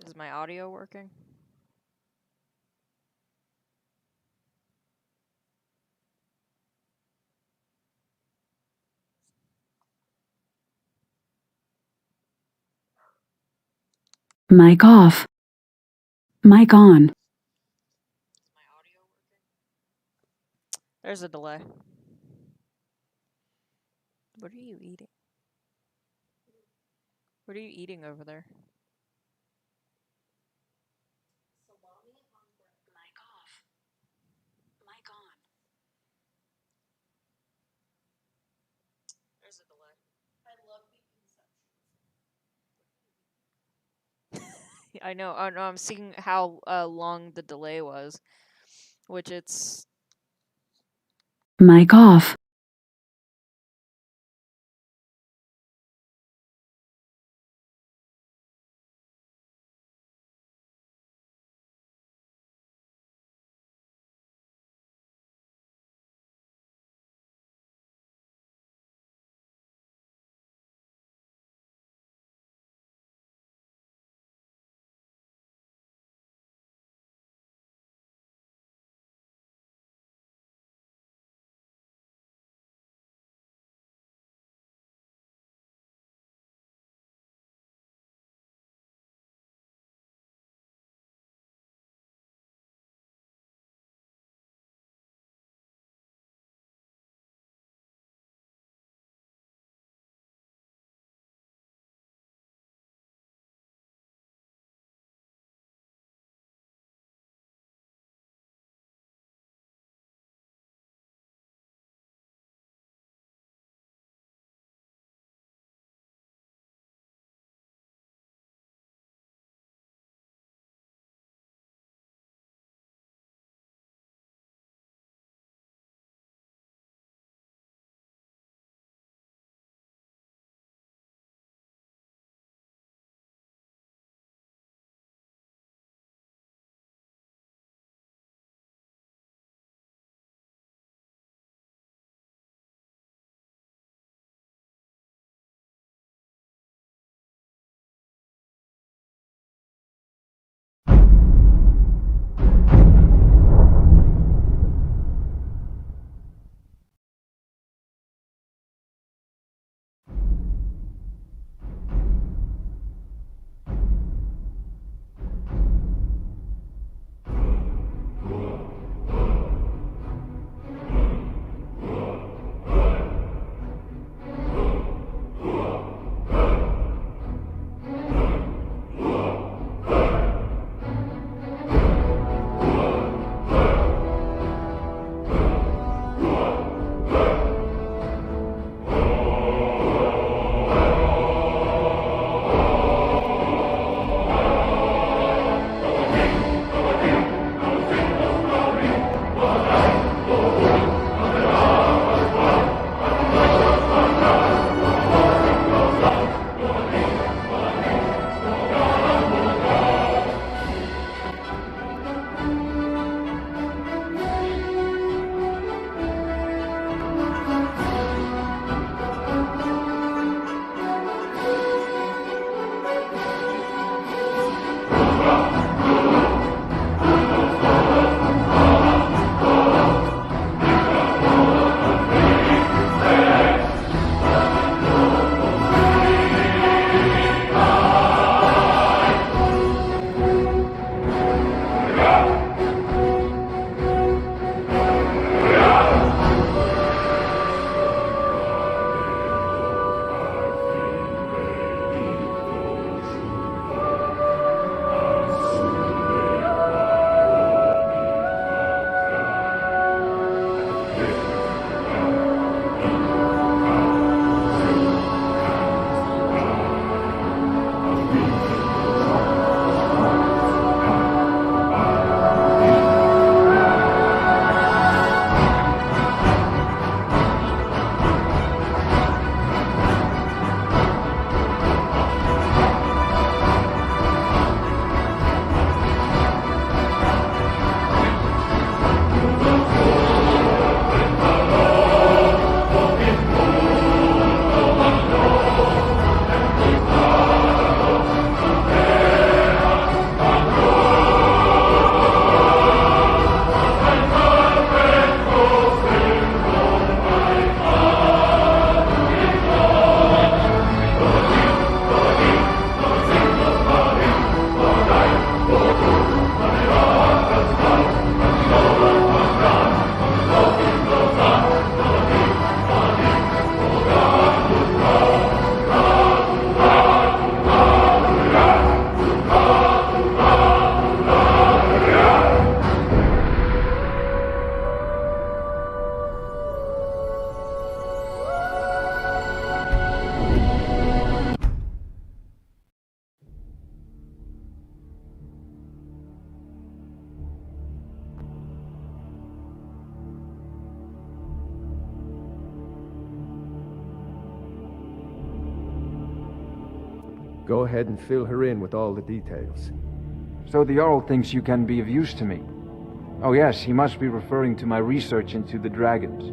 Is my audio working? Mic off. Mic on. My audio working? There's a delay. What are you eating? What are you eating over there? Salami on bread. Mic off. Mic on. There's a delay. I love the inception. I know. Oh, no, I'm seeing how long the delay was, which it's... Mic off. Go ahead and fill her in with all the details. So the Jarl thinks you can be of use to me. Oh yes, he must be referring to my research into the dragons.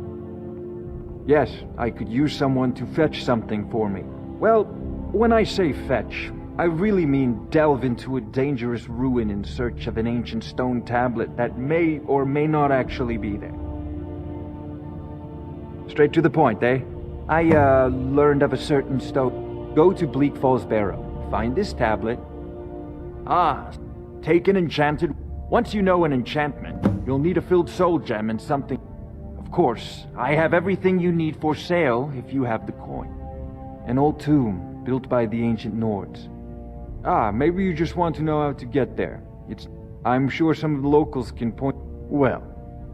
Yes, I could use someone to fetch something for me. Well, when I say fetch, I really mean delve into a dangerous ruin in search of an ancient stone tablet that may or may not actually be there. Straight to the point, eh? I, learned of a certain stone. Go to Bleak Falls Barrow, find this tablet. Ah, take an enchanted... Once you know an enchantment, you'll need a filled soul gem and something... Of course, I have everything you need for sale if you have the coin. An old tomb, built by the ancient Nords. Ah, maybe you just want to know how to get there. I'm sure some of the locals can point... Well,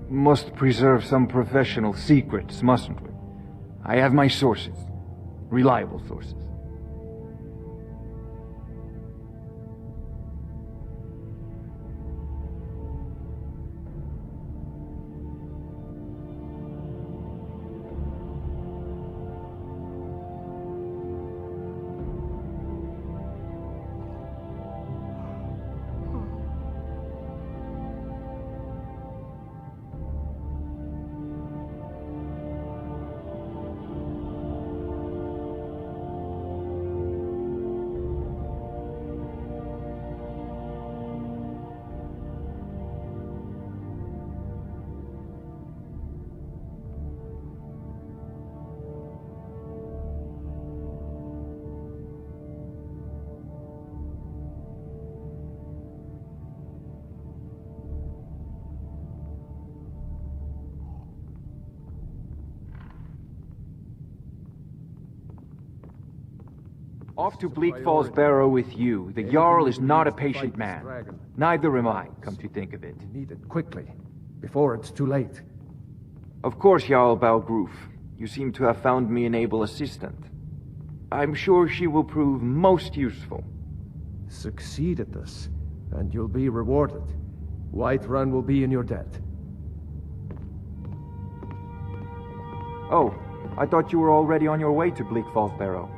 must preserve some professional secrets, mustn't we? I have my sources. Reliable sources. Off to Bleak Falls Barrow with you. The Jarl is not a patient man. Neither am I, come to think of it. You need it quickly, before it's too late. Of course, Jarl Balgroof. You seem to have found me an able assistant. I'm sure she will prove most useful. Succeed at this, and you'll be rewarded. Whiterun will be in your debt. Oh, I thought you were already on your way to Bleak Falls Barrow.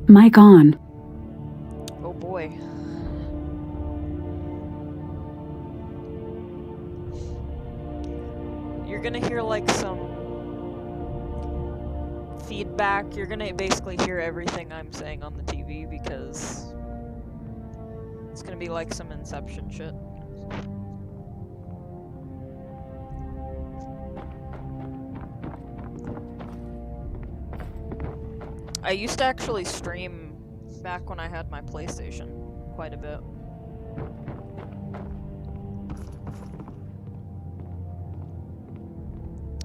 Mic on. you're gonna hear like some feedback. You're gonna basically hear everything I'm saying on the TV because it's gonna be like some Inception shit. I used to actually stream back when I had my PlayStation quite a bit.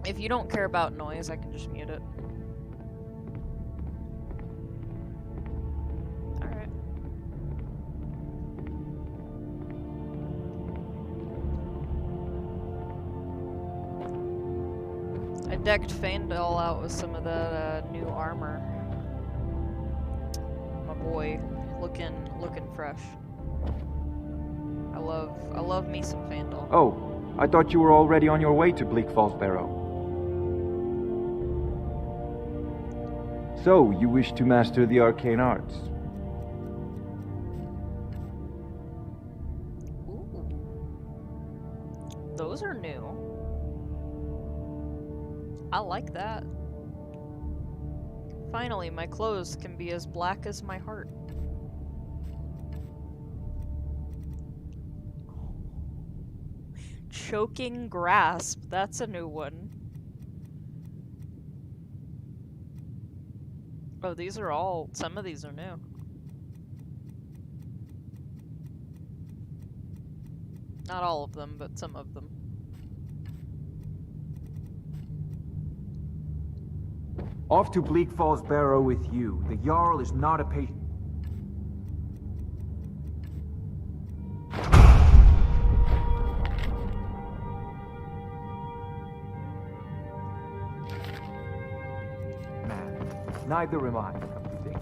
If you don't care about noise, I can just mute it. Alright. I decked Faendal out with some of that new armor. My boy, looking fresh. I love me some Faendal. Oh, I thought you were already on your way to Bleak Falls Barrow. So, you wish to master the arcane arts? Ooh. Those are new. I like that. Finally, my clothes can be as black as my heart. Choking grasp. That's a new one. Oh, these are all... Some of these are new. Not all of them, but some of them. Off to Bleak Falls Barrow with you. The Jarl is not a patient. Neither am I, come to think of it.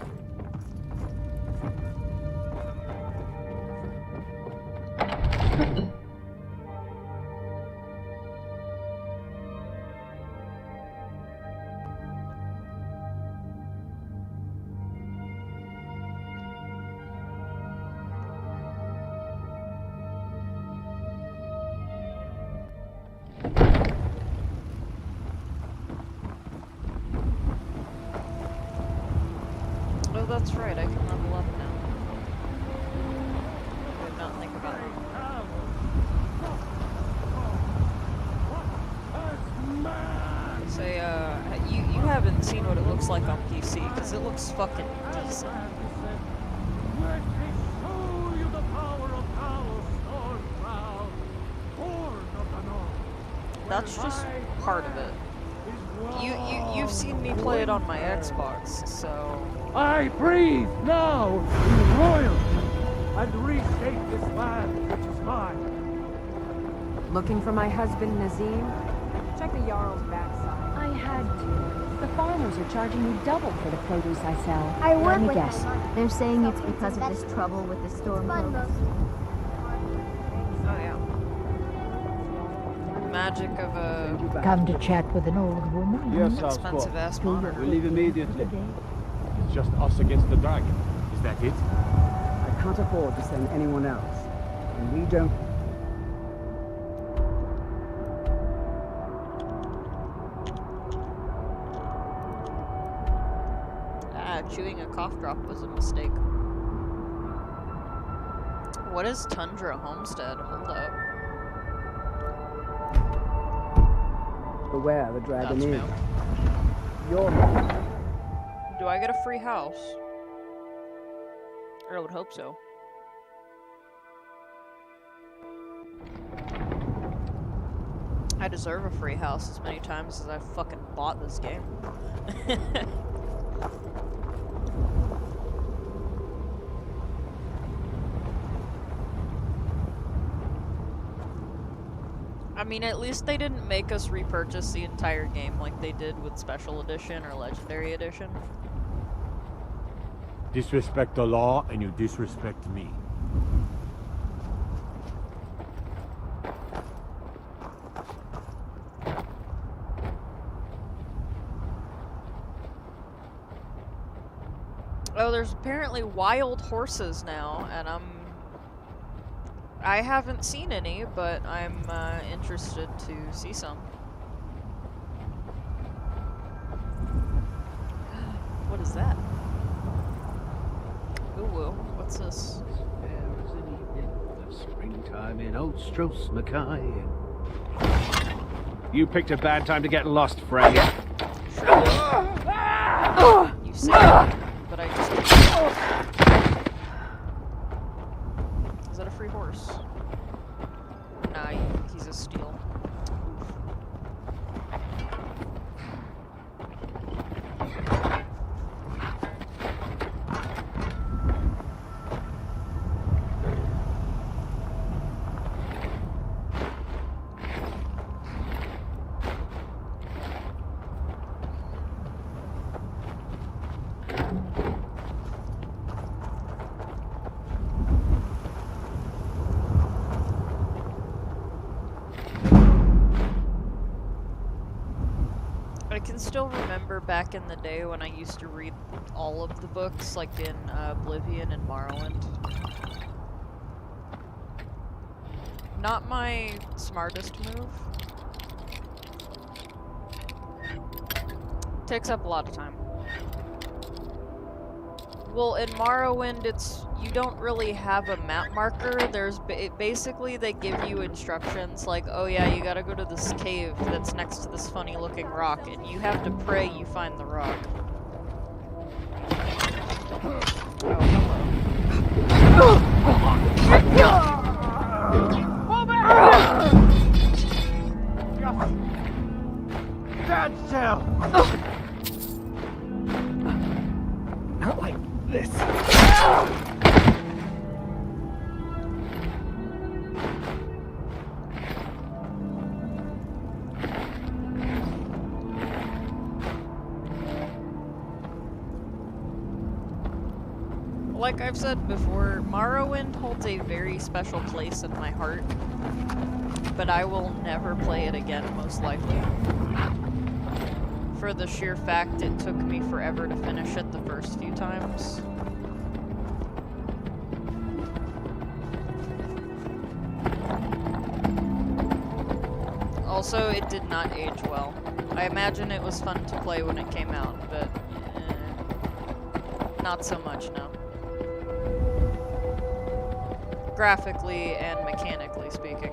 Oh, that's right, I can level up now. I did not think about it. Say, you haven't seen what it looks like on PC, because it looks fucking decent. That's just part of it. You've seen me play it on my Xbox, so... I breathe now in royalty and reshape this land which is mine. Looking for my husband, Nazim? Check the Jarl's backside. I had to. The farmers are charging me double for the produce I sell. I work Let me with guess. They're saying it's because of this trouble with the storm cloaks. Oh yeah. Magic of a Come to chat with an old woman? Yes, expensive ass monitor. We leave immediately. It's just us against the dragon. Is that it? I can't afford to send anyone else. And we don't... Chewing a cough drop was a mistake. What is Tundra Homestead? Hold up. Where the dragon That's is. new. Your Do I get a free house? Or I would hope so. I deserve a free house as many times as I've fucking bought this game. I mean, at least they didn't make us repurchase the entire game like they did with Special Edition or Legendary Edition. Disrespect the law and you disrespect me. Oh, there's apparently wild horses now, and I haven't seen any, but I'm interested to see some. What is that? Ooh, woo. What's this? Fair as an evening of springtime in old Stros Mackay. You picked a bad time to get lost, friend. You say that, but I just... Is that a free horse? Nah, he's a steal. I can still remember back in the day when I used to read all of the books, like in Oblivion and Morrowind. Not my smartest move. Takes up a lot of time. Well, in Morrowind, you don't really have a map marker. Basically they give you instructions like, oh yeah, you gotta go to this cave that's next to this funny looking rock, and you have to pray you find the rock. Oh, hello. Pull back! Stand still! Not like this. Like I've said before, Morrowind holds a very special place in my heart, but I will never play it again, most likely. For the sheer fact it took me forever to finish it the first few times. Also, it did not age well. I imagine it was fun to play when it came out, but not so much now. Graphically and mechanically speaking.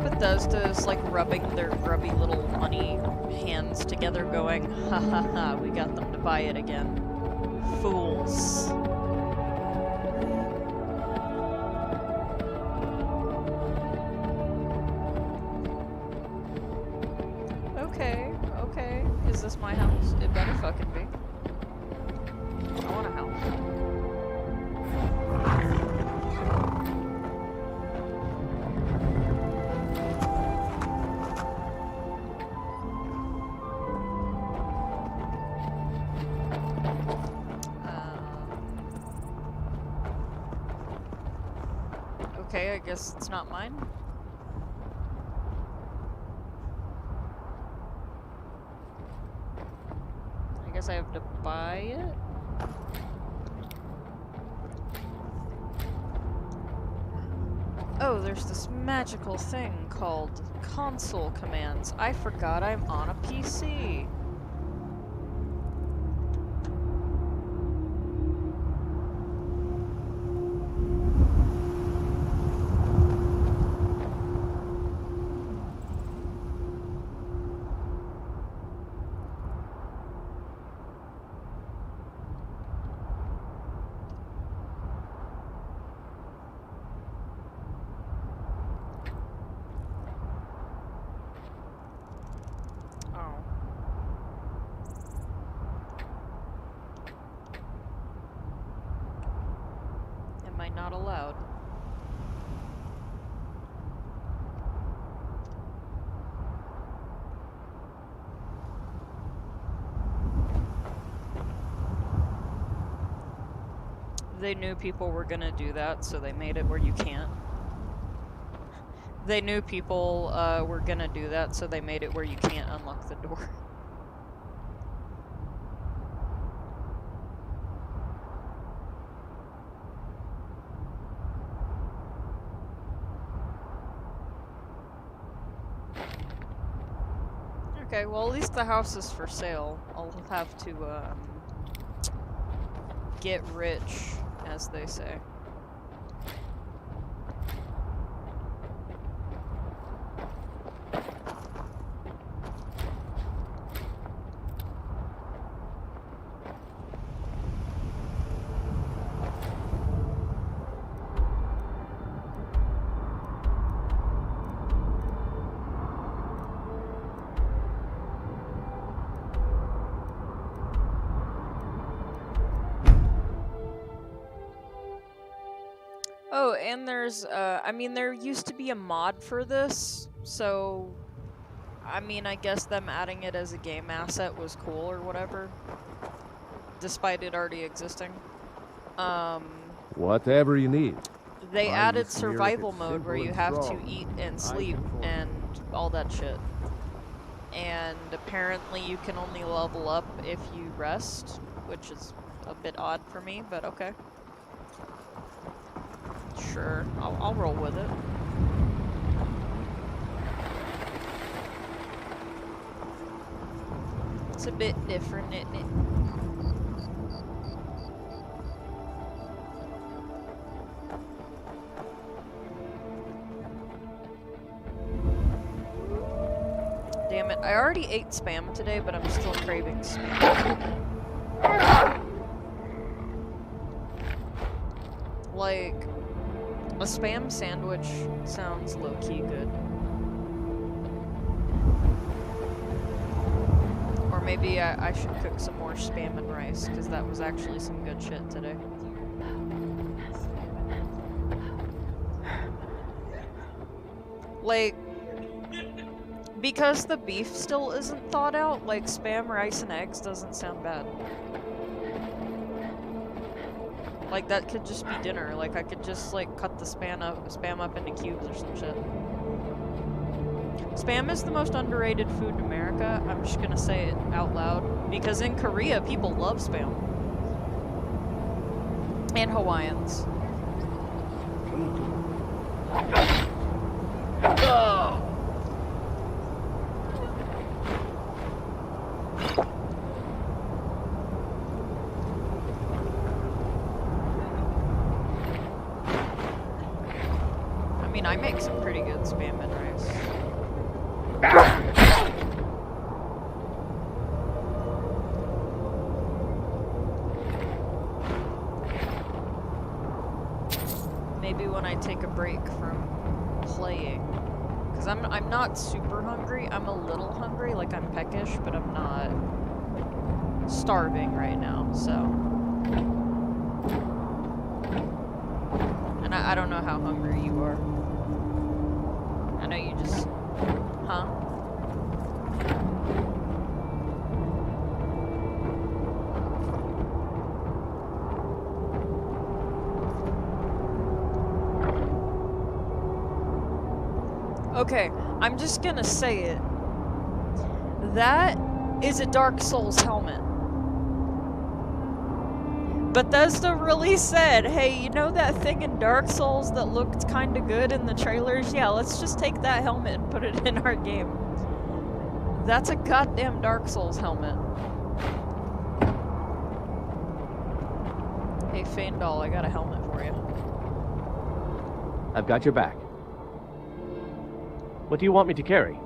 Bethesda is like rubbing their grubby little money hands together going, ha ha ha, we got them to buy it again. Fools. Okay, okay. Is this my house? It better fucking be. I want a house. Okay, I guess it's not mine. I guess I have to buy it? Oh, there's this magical thing called console commands. I forgot I'm on a PC. Am I not allowed? They knew people were gonna do that, so they made it where you can't. They knew people were gonna do that, so they made it where you can't unlock the door. Okay, well at least the house is for sale. I'll have to get rich, as they say. Oh, and there's, I mean, there used to be a mod for this, so, I mean, I guess them adding it as a game asset was cool or whatever, despite it already existing. Whatever you need. They Find added this here if survival it's mode where simple you and have to strong. eat and I sleep can afford it. and all that shit. And apparently you can only level up if you rest, which is a bit odd for me, but okay. Sure, I'll roll with it. It's a bit different, isn't it? Damn it, I already ate Spam today, but I'm still craving Spam. Like, a Spam sandwich sounds low-key good. Or maybe I should cook some more Spam and rice, because that was actually some good shit today. Like, because the beef still isn't thawed out, like, Spam, rice, and eggs doesn't sound bad. Like, that could just be dinner. Like, I could just, like, cut the Spam up into cubes or some shit. Spam is the most underrated food in America. I'm just gonna say it out loud. Because in Korea, people love Spam. And Hawaiians. I mean, I make some pretty good Spam and rice. Maybe when I take a break from playing, because I'm not super hungry. I'm a little hungry, like I'm peckish, but I'm not starving right now. So, and I don't know how hungry you are. I know you just, huh? Okay, I'm just gonna say it. That is a Dark Souls helmet. Bethesda really said, hey, you know that thing in Dark Souls that looked kinda good in the trailers? Yeah, let's just take that helmet and put it in our game. That's a goddamn Dark Souls helmet. Hey, Faendal, I got a helmet for you. I've got your back. What do you want me to carry?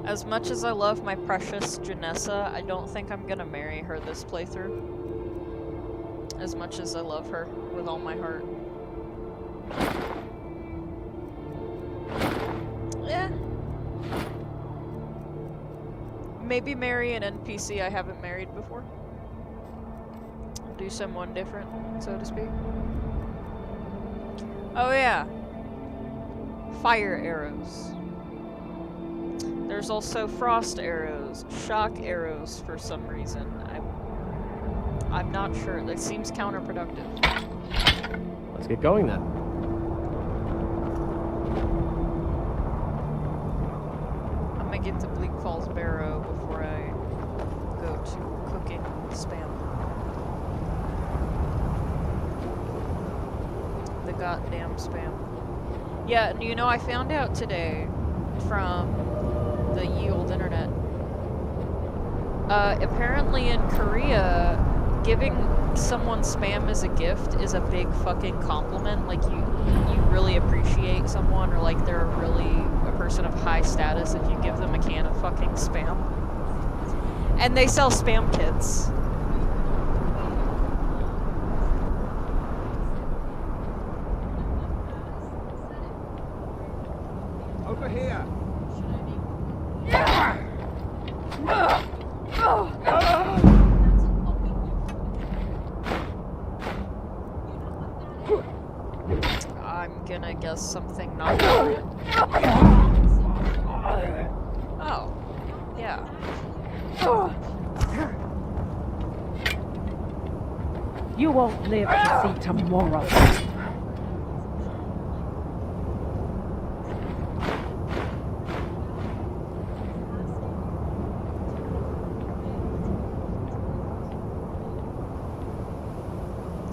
As much as I love my precious Janessa, I don't think I'm gonna marry her this playthrough. As much as I love her with all my heart. Yeah. Maybe marry an NPC I haven't married before. Do someone different, so to speak. Oh yeah. Fire arrows. There's also frost arrows, shock arrows for some reason. I'm not sure. That seems counterproductive. Let's get going then. I'm gonna get to Bleak Falls Barrow before I go to cooking spam. The goddamn spam. Yeah, you know, I found out today from the ye olde internet. Apparently in Korea, giving someone spam as a gift is a big fucking compliment. Like, you really appreciate someone, or like they're really a person of high status if you give them a can of fucking spam. And they sell spam kits. Over here. I'm gonna guess something not good. Oh. Yeah. You won't live to see tomorrow.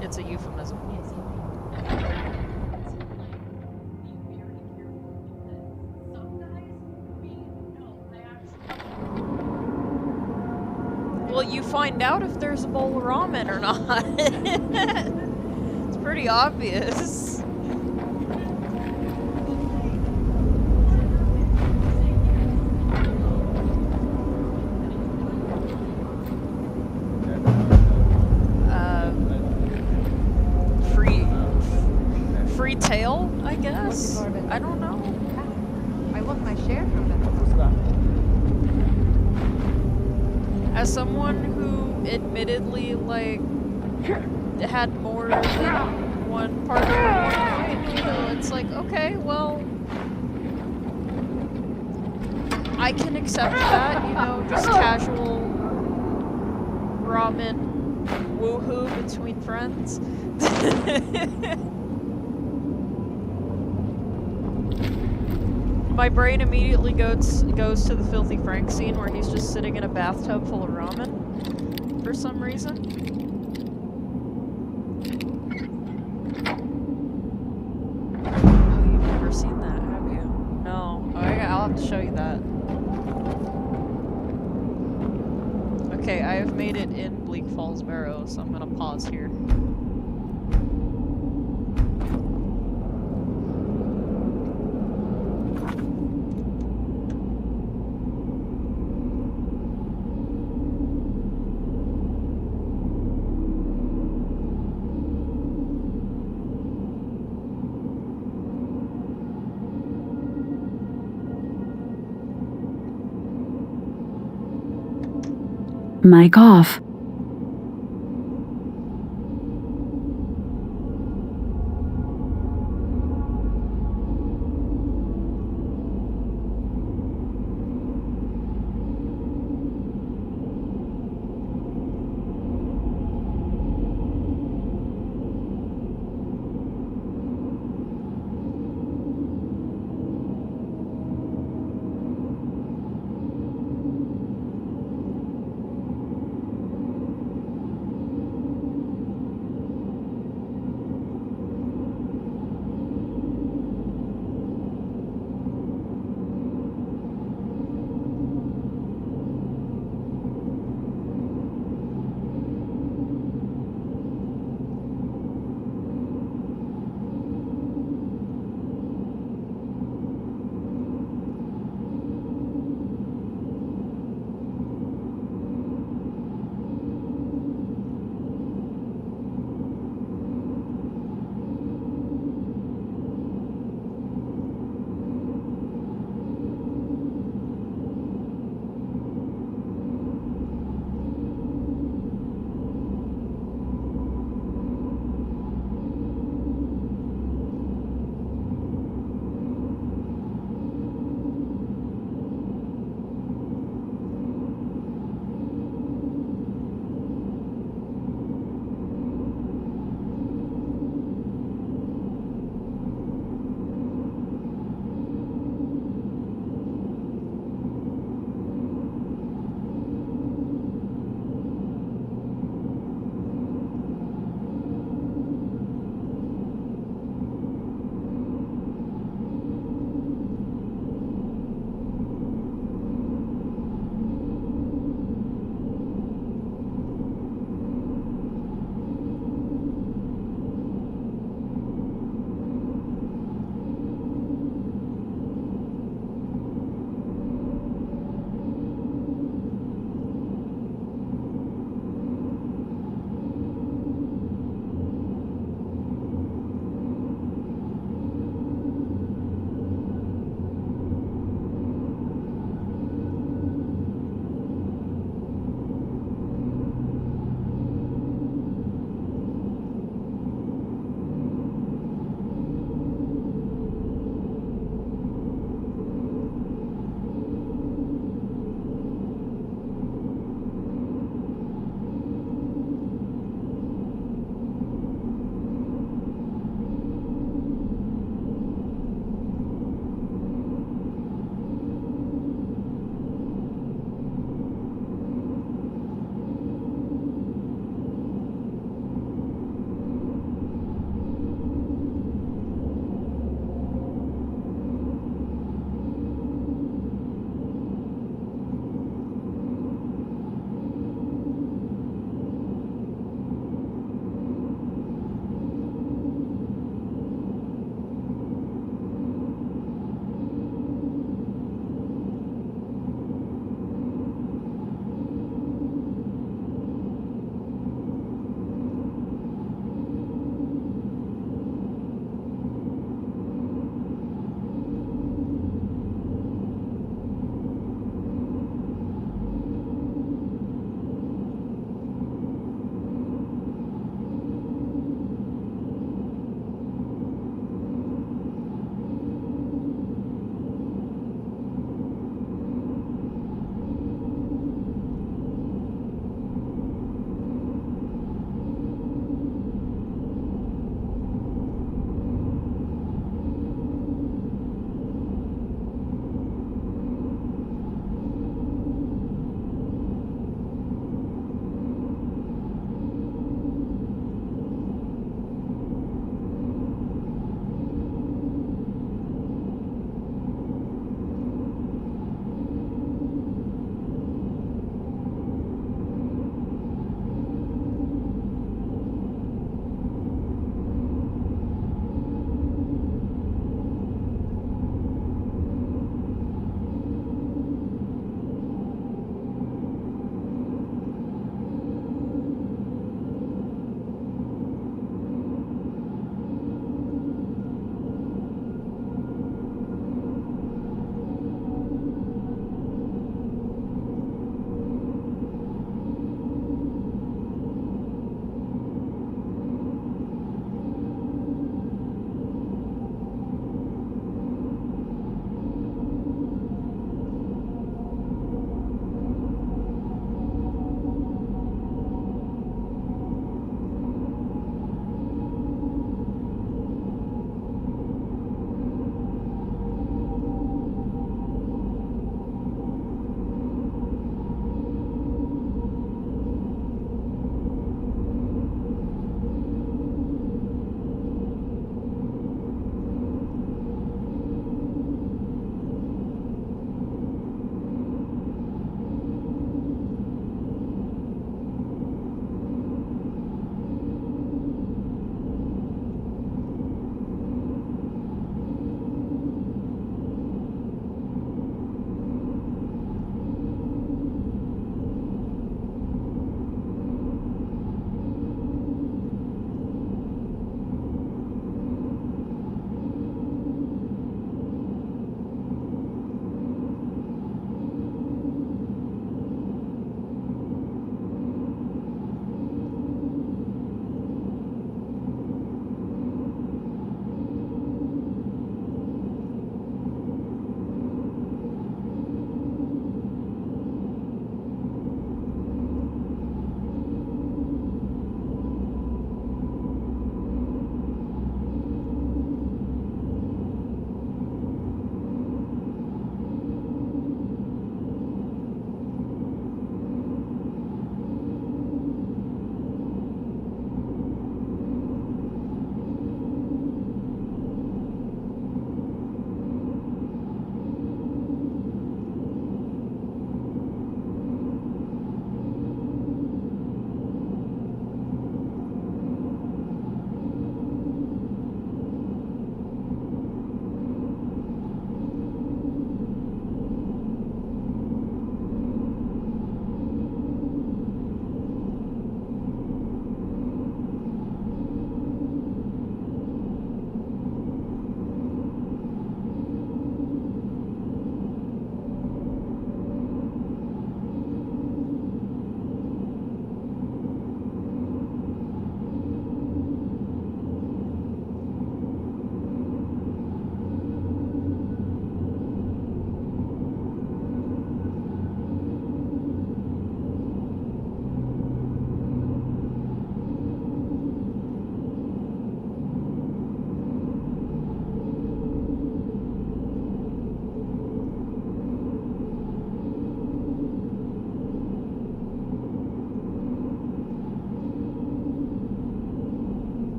It's a euphemism. Well, you find out if there's a bowl of ramen or not. It's pretty obvious. Free tail, I guess? I don't know. I love my share from it. As someone who admittedly, like, had more than one partner at one point, you know, it's like, okay, well, I can accept that, you know, just casual ramen woohoo between friends. My brain immediately goes to the Filthy Frank scene where he's just sitting in a bathtub full of ramen for some reason. Oh, you've never seen that, have you? No. Oh, I'll have to show you that. Okay, I have made it in Bleak Falls Barrow, so I'm gonna pause here. Mic off.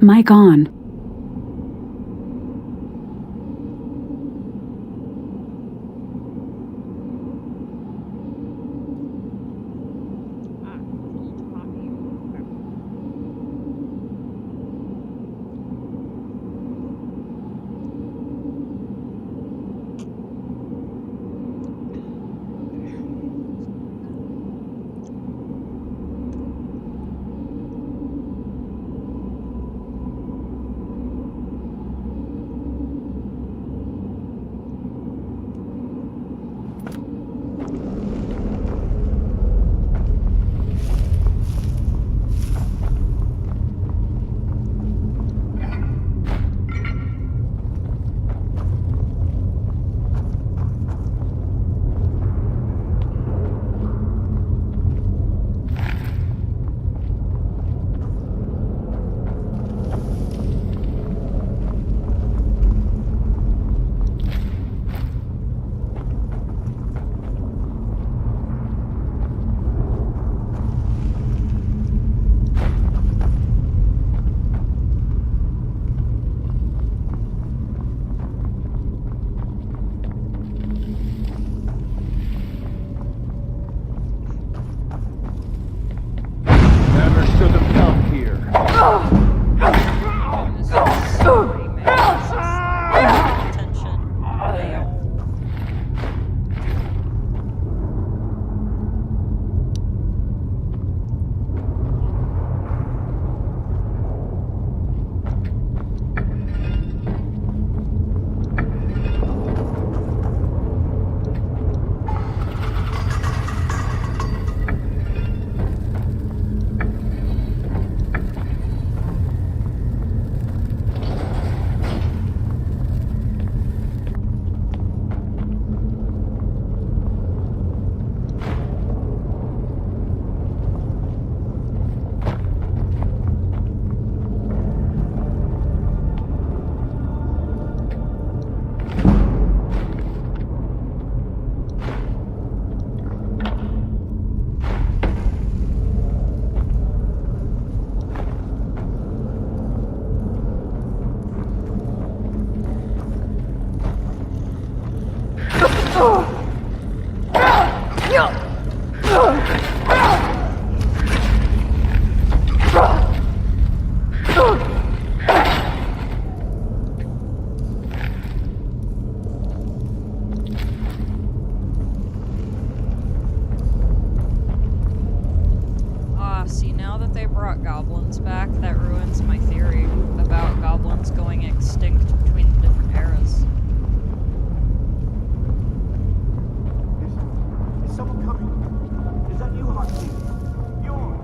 Mic on. Never should have come here. This is sorry, man. This is attention. Damn. See, now that they brought goblins back, that ruins my theory about goblins going extinct between the different eras. Is someone coming? Is that you, Huxley? Yours.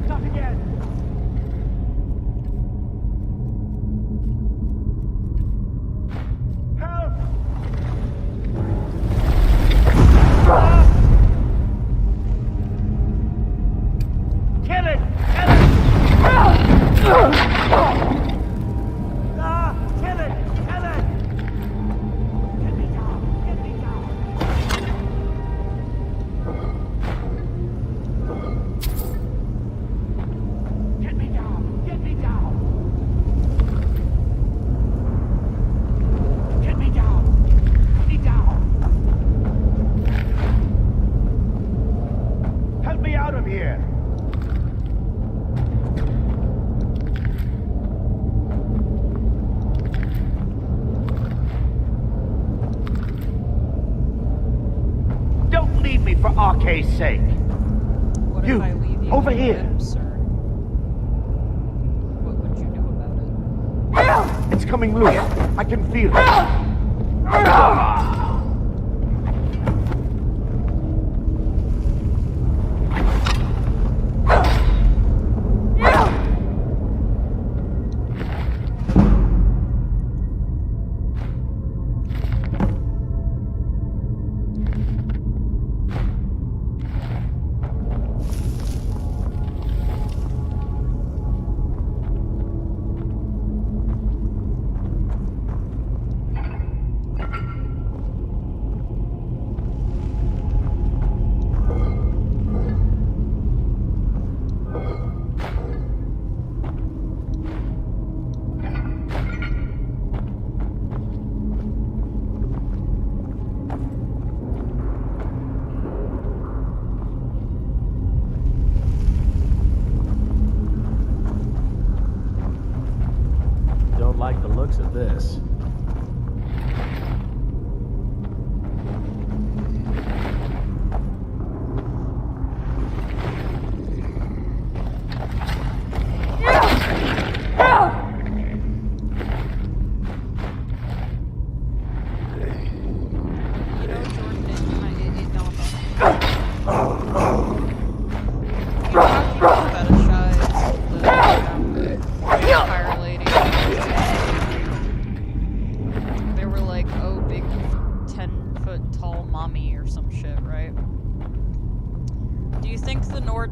Not again. Help! Kill it! Kill it! Kill it! Kill it! Get me down! Get me down! Get me down! Get me down! Get me down! Get me down! Help me out of here! Don't leave me for RK's sake! What You, if I leave you over in here. bed, sir? What would you do about it? It's coming loose. I can feel it. looks of this.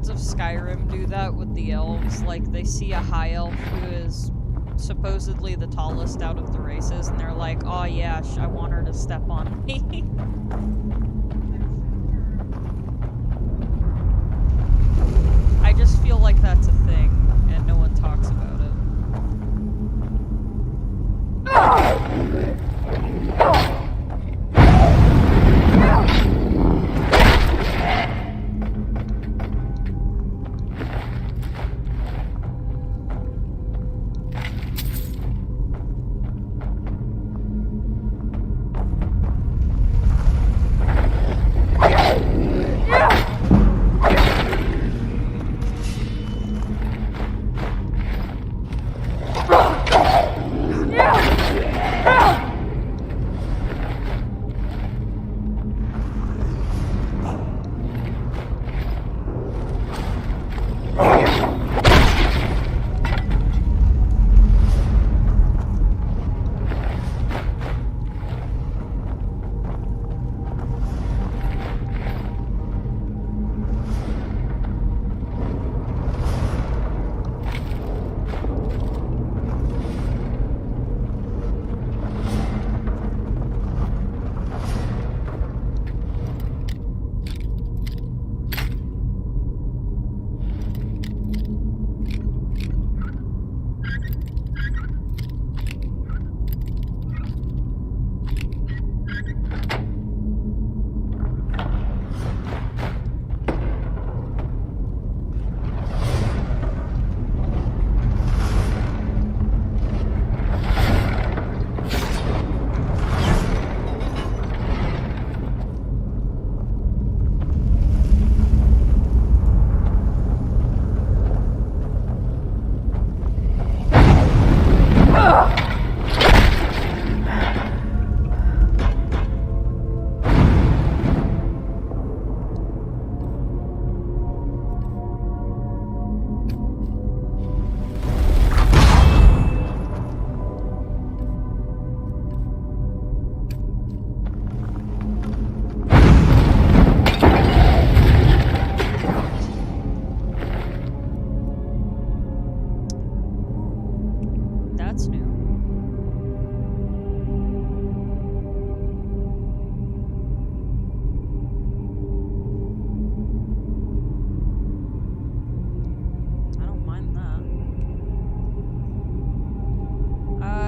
Of Skyrim do that with the elves. Like, they see a high elf who is supposedly the tallest out of the races, and they're like, oh yeah, I want her to step on me. I just feel like that's a thing, and no one talks about it.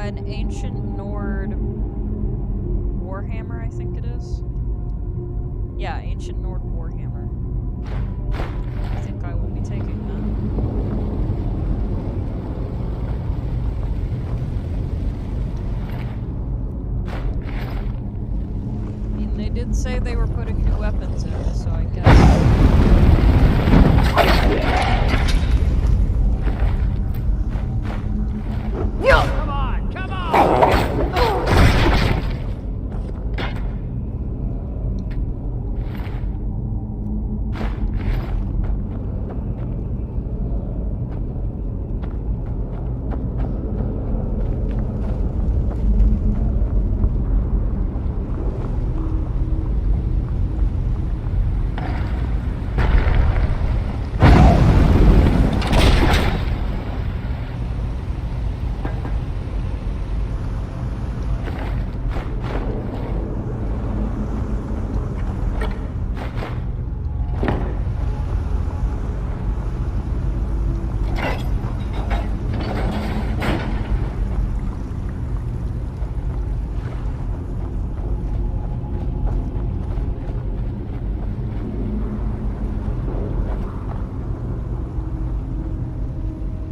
An ancient Nord Warhammer, I think it is. Yeah, ancient Nord Warhammer. I think I will be taking that. I mean, they did say they were putting new weapons in, so I guess. Come on, come on!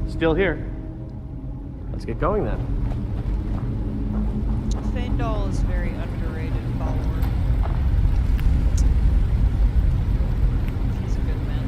Still here. Let's get going then. Faendal is very underrated follower. He's a good man.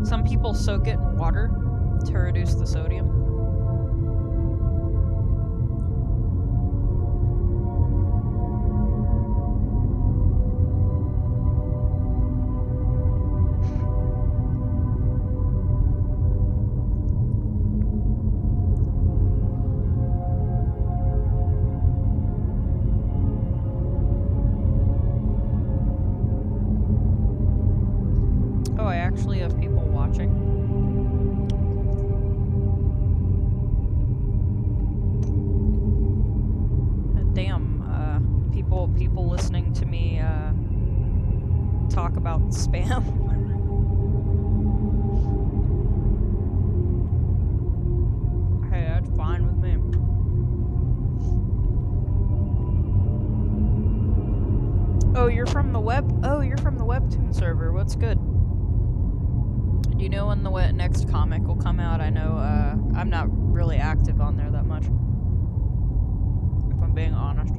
Some people soak it in water to reduce the sodium. Oh, I actually have people watching. Damn, people listening to me, talk about spam. Hey, that's fine with me. Oh, you're from the Webtoon server. What's good? Do you know when the next comic will come out? I know, I'm not really active on there that much, if I'm being honest.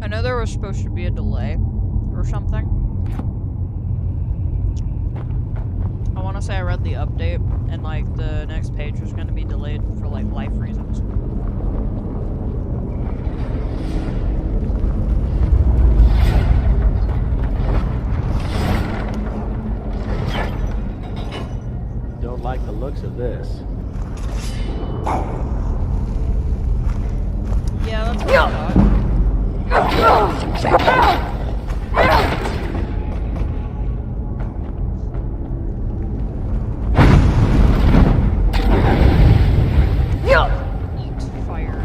I know there was supposed to be a delay or something. I want to say I read the update and like the next page was going to be delayed for like life reasons. this. Yeah, that's what I thought. Eat fire.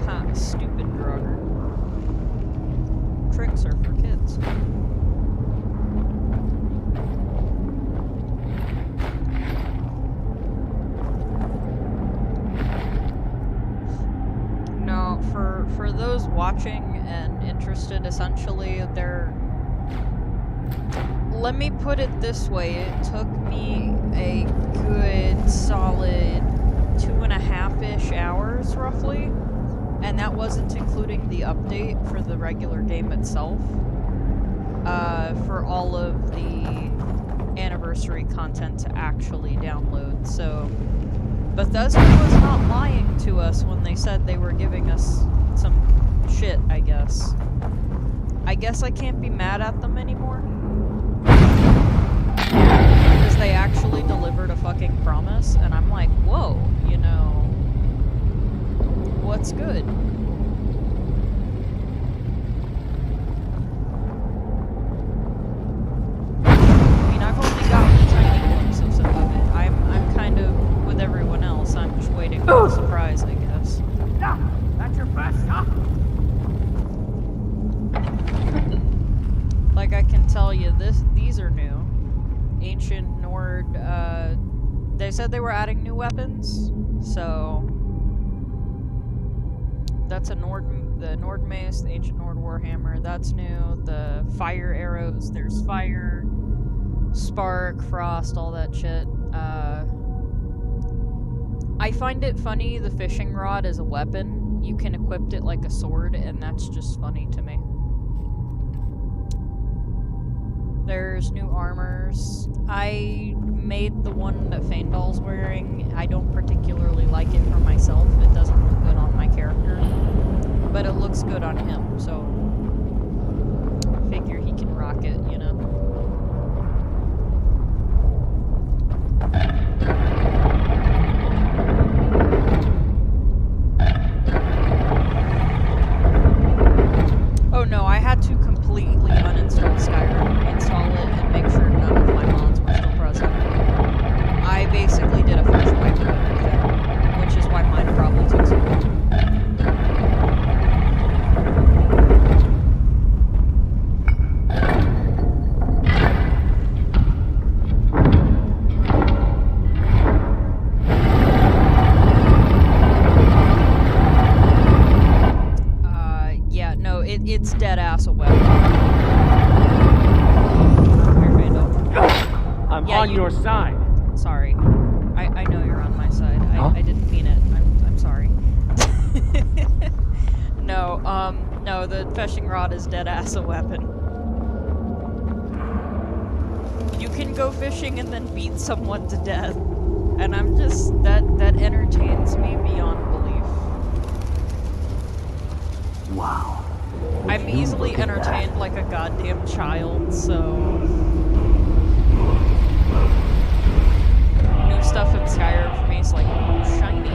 Ha, stupid Grogger. Tricks are for kids. No, for those watching and interested, essentially, let me put it this way, it took me a good solid 2.5-ish hours, roughly, and that wasn't including the update for the regular game itself, for all of the anniversary content to actually download. So Bethesda was not lying to us when they said they were giving us some shit, I guess. I guess I can't be mad at them anymore. Because they actually delivered a fucking promise, and I'm like, whoa, you know, what's good? I mean, I've only gotten a tiny glimpse of some of it. I'm kind of with everyone else. I'm just waiting for the surprise, I guess. Yeah, that's your best, huh? Like, I can tell you, these are new. Ancient Nord, they said they were adding new weapons, so that's the Nord Mace, the Ancient Nord Warhammer, that's new. The fire arrows, there's fire, spark, frost, all that shit. I find it funny, the fishing rod is a weapon. You can equip it like a sword, and that's just funny to me. There's new armors. I made the one that Feindal's wearing. I don't particularly like it for myself. It doesn't look good on my character. But it looks good on him, so I figure he can rock it, you know? Oh no, I had to completely uninstall Skyrim, reinstall it, and make sure none of my mods were still present. I basically did a first wipe of everything, which is why mine probably took so long. Yeah, no, it's dead ass a weapon. I'm Yeah, on your side. Sorry. I know you're on my side. I didn't mean it. I'm sorry. No, the fishing rod is dead ass a weapon. You can go fishing and then beat someone to death. And I'm just, that entertains me beyond belief. Wow. I'm easily entertained like a goddamn child, so... New stuff in Skyrim for me is like, ooh, shiny.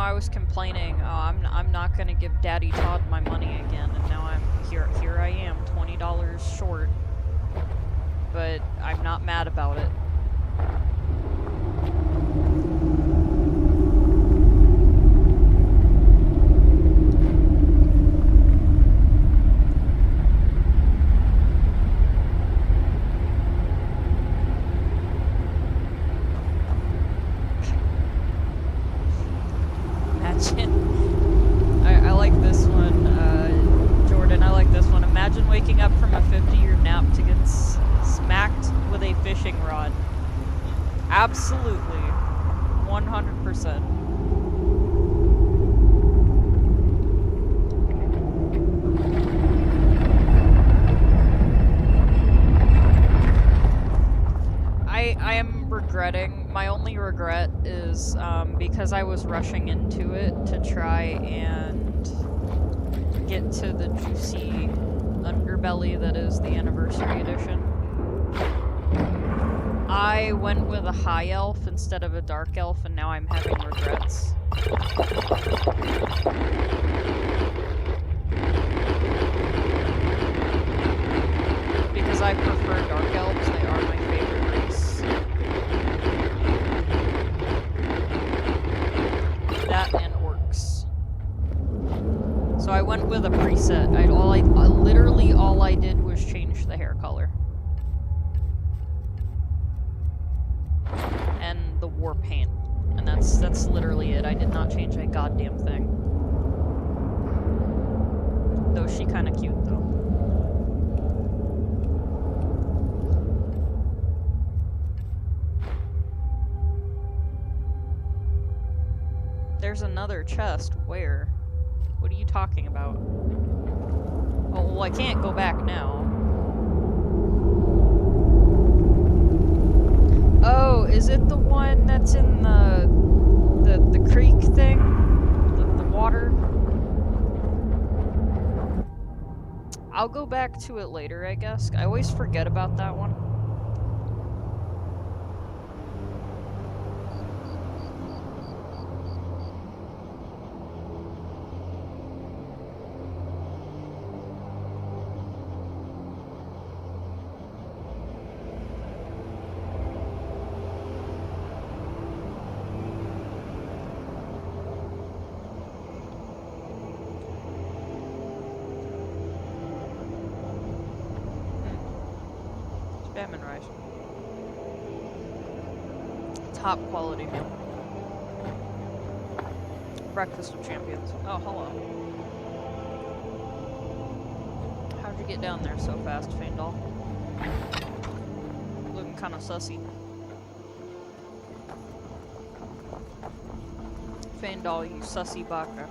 I was complaining, oh, I'm not gonna give Daddy Todd my money again, and now I'm here I am, $20 short. But I'm not mad about it. I like this one, Jordan, I like this one. Imagine waking up from a 50-year nap to get smacked with a fishing rod. Absolutely. 100%. I am regretting, my only regret is because I was rushing into it to try and get to the juicy underbelly that is the Anniversary Edition. I went with a high elf instead of a dark elf, and now I'm having regrets. Because I prefer dark elves, they are my favorite race. That and orcs. So I went with a preset. Literally all I did was change the hair color. And the war paint. And that's literally it. I did not change a goddamn thing. Though she kinda cute though. There's another chest. Where? What are you talking about? Oh, well, I can't go back now. Oh, is it the one that's in the creek thing? The water? I'll go back to it later, I guess. I always forget about that one. Salmon rice. Top quality meal. Breakfast of champions. Oh, hello. How'd you get down there so fast, Faendal? Looking kinda sussy. Faendal, you sussy baka.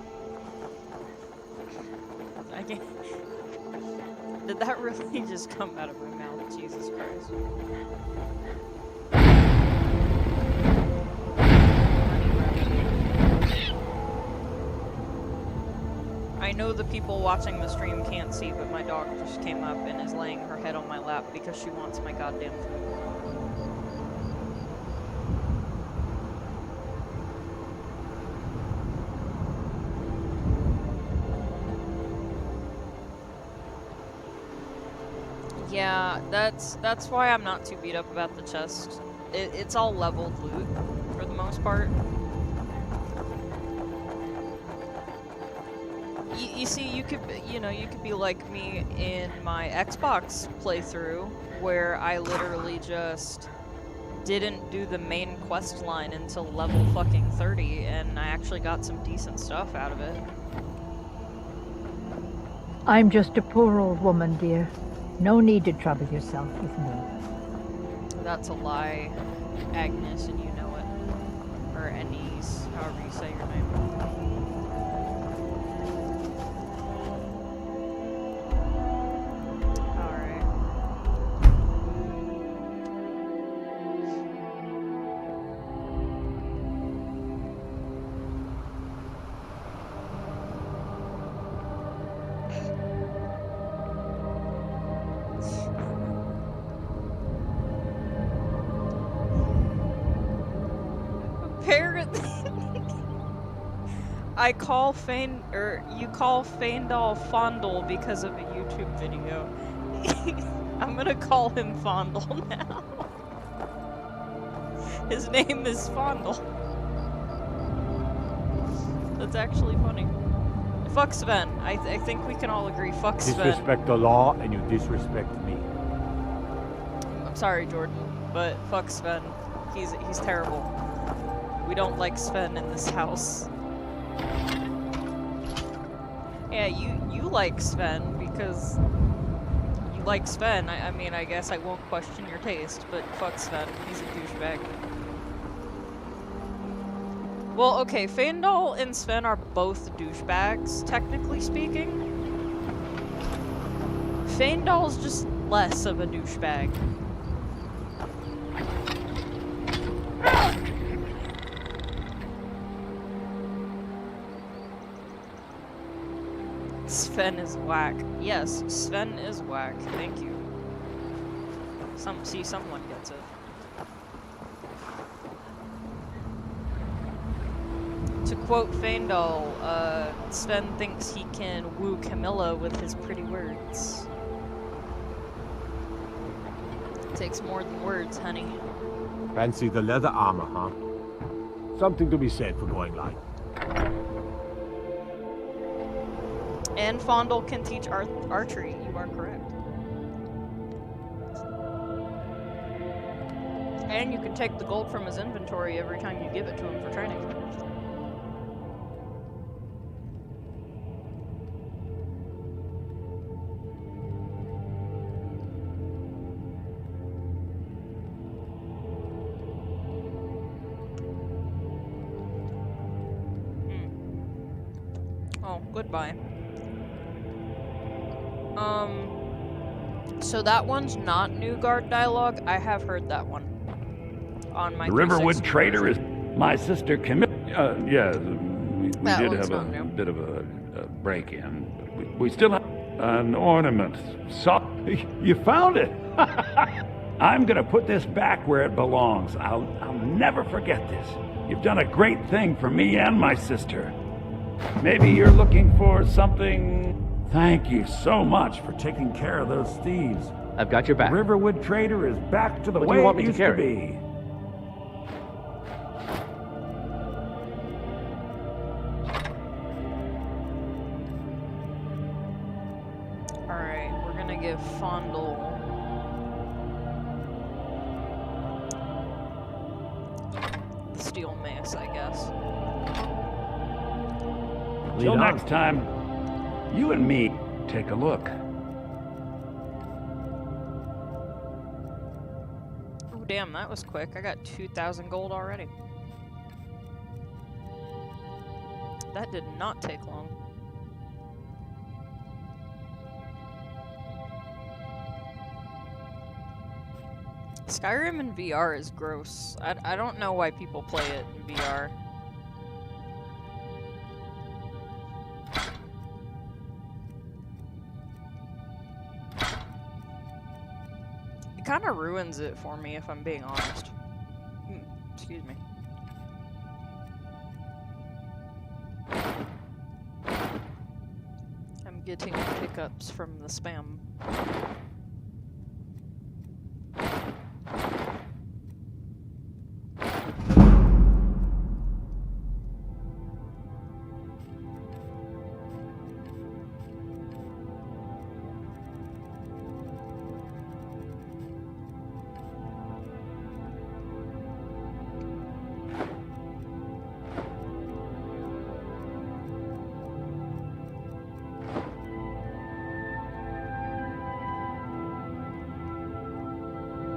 I can't. Did that really just come out of my mouth? Jesus Christ. I know the people watching the stream can't see, but my dog just came up and is laying her head on my lap because she wants my goddamn food. Yeah, that's why I'm not too beat up about the chest. It's all leveled loot, for the most part. You see, you could be like me in my Xbox playthrough, where I literally just didn't do the main quest line until level fucking 30, and I actually got some decent stuff out of it. I'm just a poor old woman, dear. No need to trouble yourself with me. That's a lie, Agnes, and you know it. Or Anise, however you say your name. Alright. I call you call Faendal Fondle because of a YouTube video. I'm gonna call him Fondle now. His name is Fondle. That's actually funny. Fuck Sven. I think we can all agree. Fuck Sven. Disrespect the law and you disrespect me. I'm sorry, Jordan, but fuck Sven. He's terrible. We don't like Sven in this house. Yeah, you like Sven because you like Sven. I mean, I guess I won't question your taste, but fuck Sven. He's a douchebag. Well, okay, Faendal and Sven are both douchebags, technically speaking. Faendal's just less of a douchebag. Sven is whack. Yes, Sven is whack. Thank you. Someone gets it. To quote Faendal, Sven thinks he can woo Camilla with his pretty words. It takes more than words, honey. Fancy the leather armor, huh? Something to be said for going light. And Fondle can teach archery, you are correct. And you can take the gold from his inventory every time you give it to him for training. Oh, goodbye. So that one's not New Guard dialogue. I have heard that one on my. The Riverwood Trader is my sister Camilla. Yeah, we did have a bit of a break-in. We still have an ornament. So you found it. I'm gonna put this back where it belongs. I'll never forget this. You've done a great thing for me and my sister. Maybe you're looking for something. Thank you so much for taking care of those thieves. I've got your back. The Riverwood Trader is back to the What way do you want it me to used to carry? be. Alright, we're gonna give Fondle the steel mace, I guess. Till next time, you and me take a look. Oh, damn, that was quick. I got 2,000 gold already. That did not take long. Skyrim in VR is gross. I don't know why people play it in VR. It kind of ruins it for me, if I'm being honest. Excuse me. I'm getting pickups from the spam.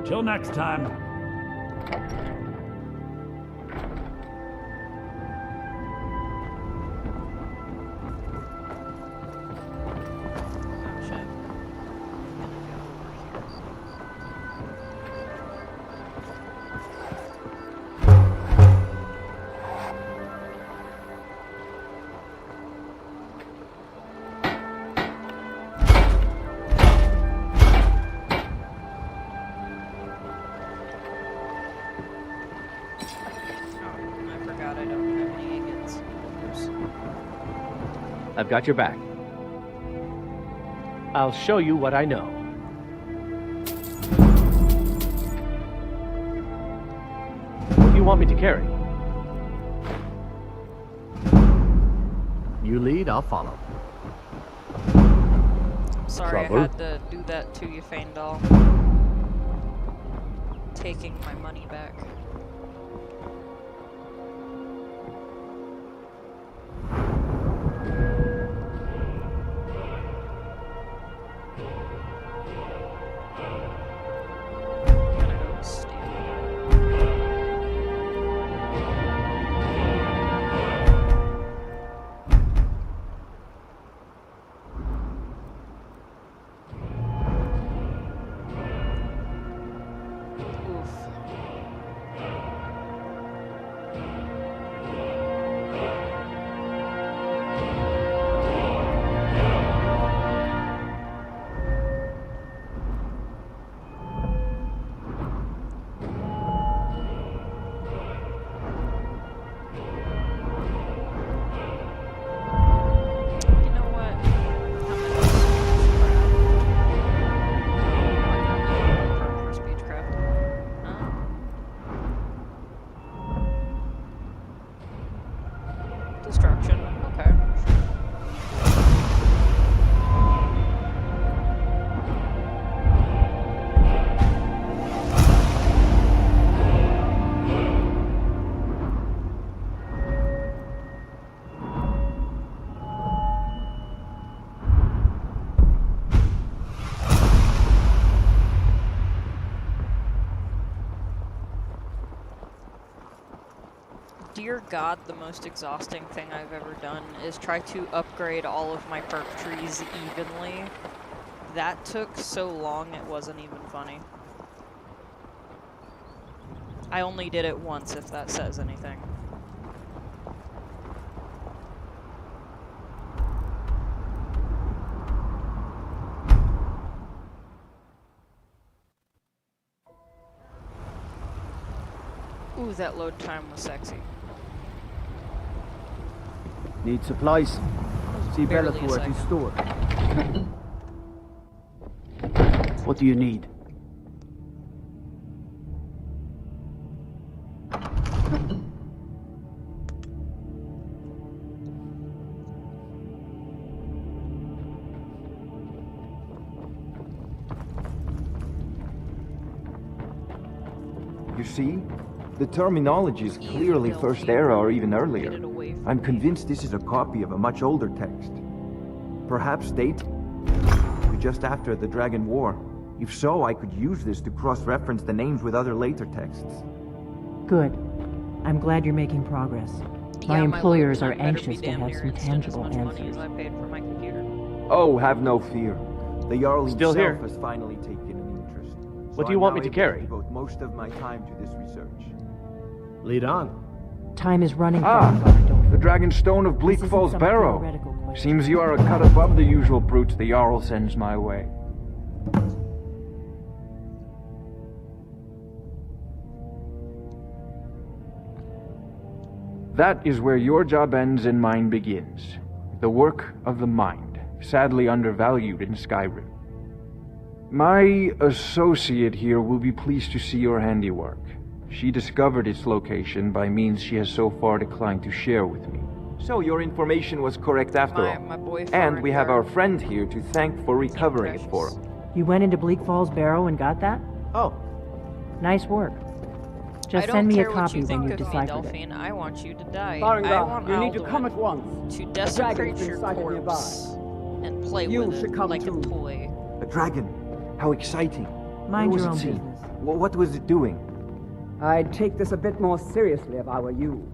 Till next time. Oh shit. I've got your back. I'll show you what I know. What do you want me to carry? You lead, I'll follow. Sorry Trouble? I had to do that to you, Feindal. Taking my money back. Destruction. Okay. Dear God, the most exhausting thing I've ever done is try to upgrade all of my perk trees evenly. That took so long it wasn't even funny. I only did it once, if that says anything. Ooh, that load time was sexy. Need supplies? See Barely a Bellator at his second. store. What do you need? You see? The terminology is clearly First Era or even earlier. I'm convinced this is a copy of a much older text. Perhaps date to just after the Dragon War. If so, I could use this to cross-reference the names with other later texts. Good. I'm glad you're making progress. Yeah, My employers load are time better be anxious to damn have near some instant as tangible much money answers. as I paid for my computer. Oh, have no fear. The Jarl Still himself here. has finally taken an interest. What do So you I'm want now me to able carry? Devote most of my time to this research. Lead on. Time is running Ah, fast, don't the Dragon Stone of Bleak This isn't Falls some Barrow. theoretical question. Seems you are a cut above the usual brutes the Jarl sends my way. That is where your job ends and mine begins. The work of the mind, sadly undervalued in Skyrim. My associate here will be pleased to see your handiwork. She discovered its location by means she has so far declined to share with me. So your information was correct after all. My boy And we have Farmer our friend here to thank for recovering it for him. You went into Bleak Falls Barrow and got that? Oh, Nice work. Just I don't send me a care what copy you when think you of me, deciphered it. Delphine. I want you to die. I Farengar, want you need to Alduin come at once. to The desecrate dragon's been your sighted corpse and play You with should it come like too. a toy. A dragon. How exciting. Mind Where your was own it seen? business. What was it doing? I'd take this a bit more seriously if I were you.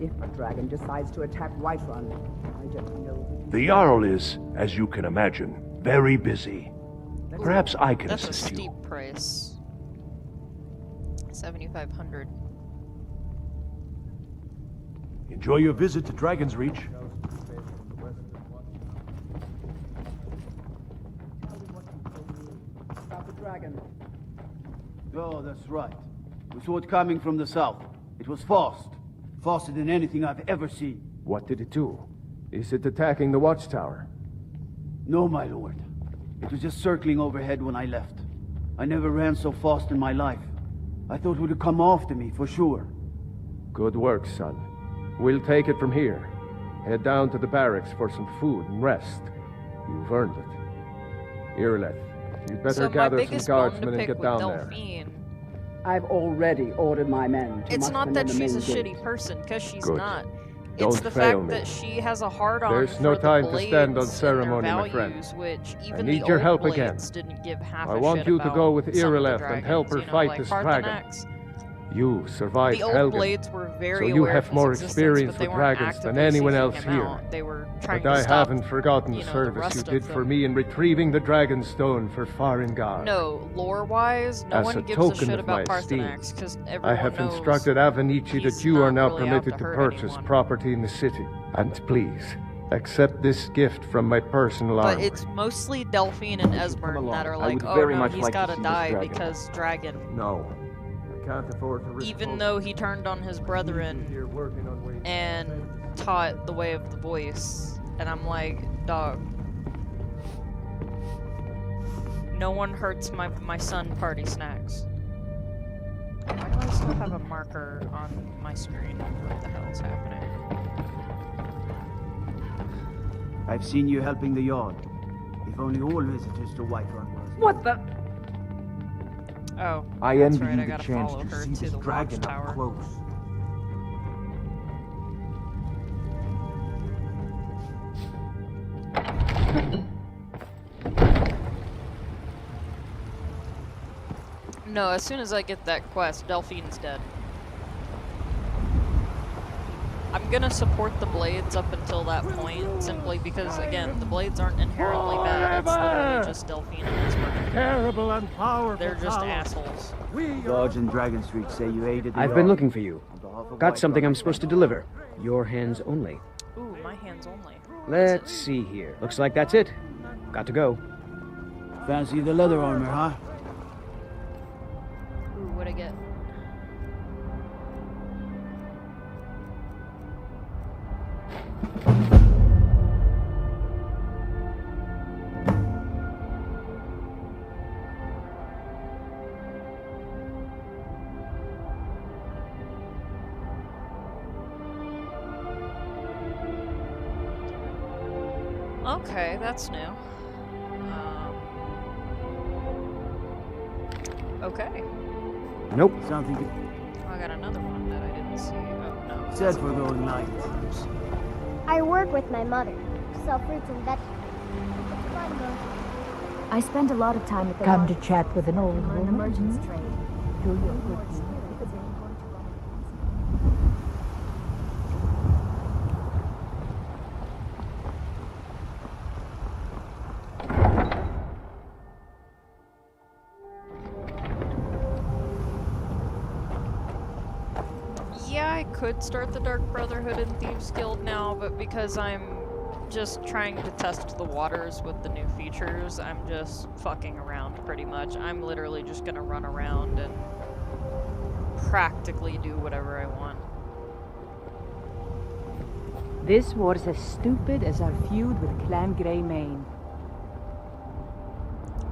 If a dragon decides to attack Whiterun, I don't know. The Jarl is, as you can imagine, very busy. Perhaps I can That's a assist steep you. price. 7,500. Enjoy your visit to Dragon's Reach. About the dragon. Oh, that's right. We saw it coming from the south. It was fast. Faster than anything I've ever seen. What did it do? Is it attacking the watchtower? No, my lord. It was just circling overhead when I left. I never ran so fast in my life. I thought it would come after me, for sure. Good work, son. We'll take it from here. Head down to the barracks for some food and rest. You've earned it. Irileth, you'd better So my gather some biggest bone to guardsmen and pick get with down there. Delphine, I've already ordered my men to it's muster not in that the she's a main shitty gate. person, because she's Good. not. Don't It's the fail fact me. that she has a hard-on There's for no the time to stand on blades ceremony, and my their friend. values, which I even need the your old help blades again. didn't give half I a want shit you to about go with some of the Irileth and help her dragons, fight like this dragon. Parthenax. You survived The old Helgen, blades were very so you aware have of more his existence, experience but they with weren't dragons than actively anyone seeking else him here. out. They were trying But to I stop, haven't forgotten the the service you rest did of for them. me in retrieving the Dragonstone for Farengar. No, lore-wise, no As one a gives a token shit of my about esteem, Parthenax, because I everyone have knows instructed Avenici he's that you are not now really out permitted to hurt purchase anyone. property in the city. And please, accept this gift from my personal But armory. it's mostly Delphine and Esbern that are I like, would oh very no, much he's like to gotta see this die dragon." because dragon. No, I can't afford to risk Even both. though he turned on his Here brethren working on ways to and save this taught the way of the voice. And I'm like, dog. No one hurts my son party snacks. Why do I still have a marker on my screen? What the hell is happening? I've seen you helping the yard. If only all visitors to Whiterun were. What the? Oh, I that's envy right, I you the gotta chance follow to her see to this the dragon up watchtower. close. No, as soon as I get that quest, Delphine's dead. I'm gonna support the blades up until that point, simply because, again, the blades aren't inherently bad. It's literally just Delphine and Esbern. terrible and powerful They're just power. assholes. Guards in Dragon Street say you aided the I've yard. been looking for you. On behalf of Got something Whiterun. I'm supposed to deliver. Your hands only. Ooh, my hands only. Let's see here. Looks like that's it. Got to go. Fancy the leather armor, huh? Ooh, what'd I get? Okay, that's new. Okay. Nope. Something Oh, I got another one that I didn't see. Oh, no. said for going light. I work with my mother. Sell fruits and vegetables. It's fun, though. I spend a lot of time at the Come to market chat with an old and learn the woman. merchant's trade. Do your good deed. Yeah, I could start the Dark Brotherhood and Thieves Guild now, but because I'm just trying to test the waters with the new features, I'm just fucking around pretty much. I'm literally just gonna run around and practically do whatever I want. This war's as stupid as our feud with Clan Greymane.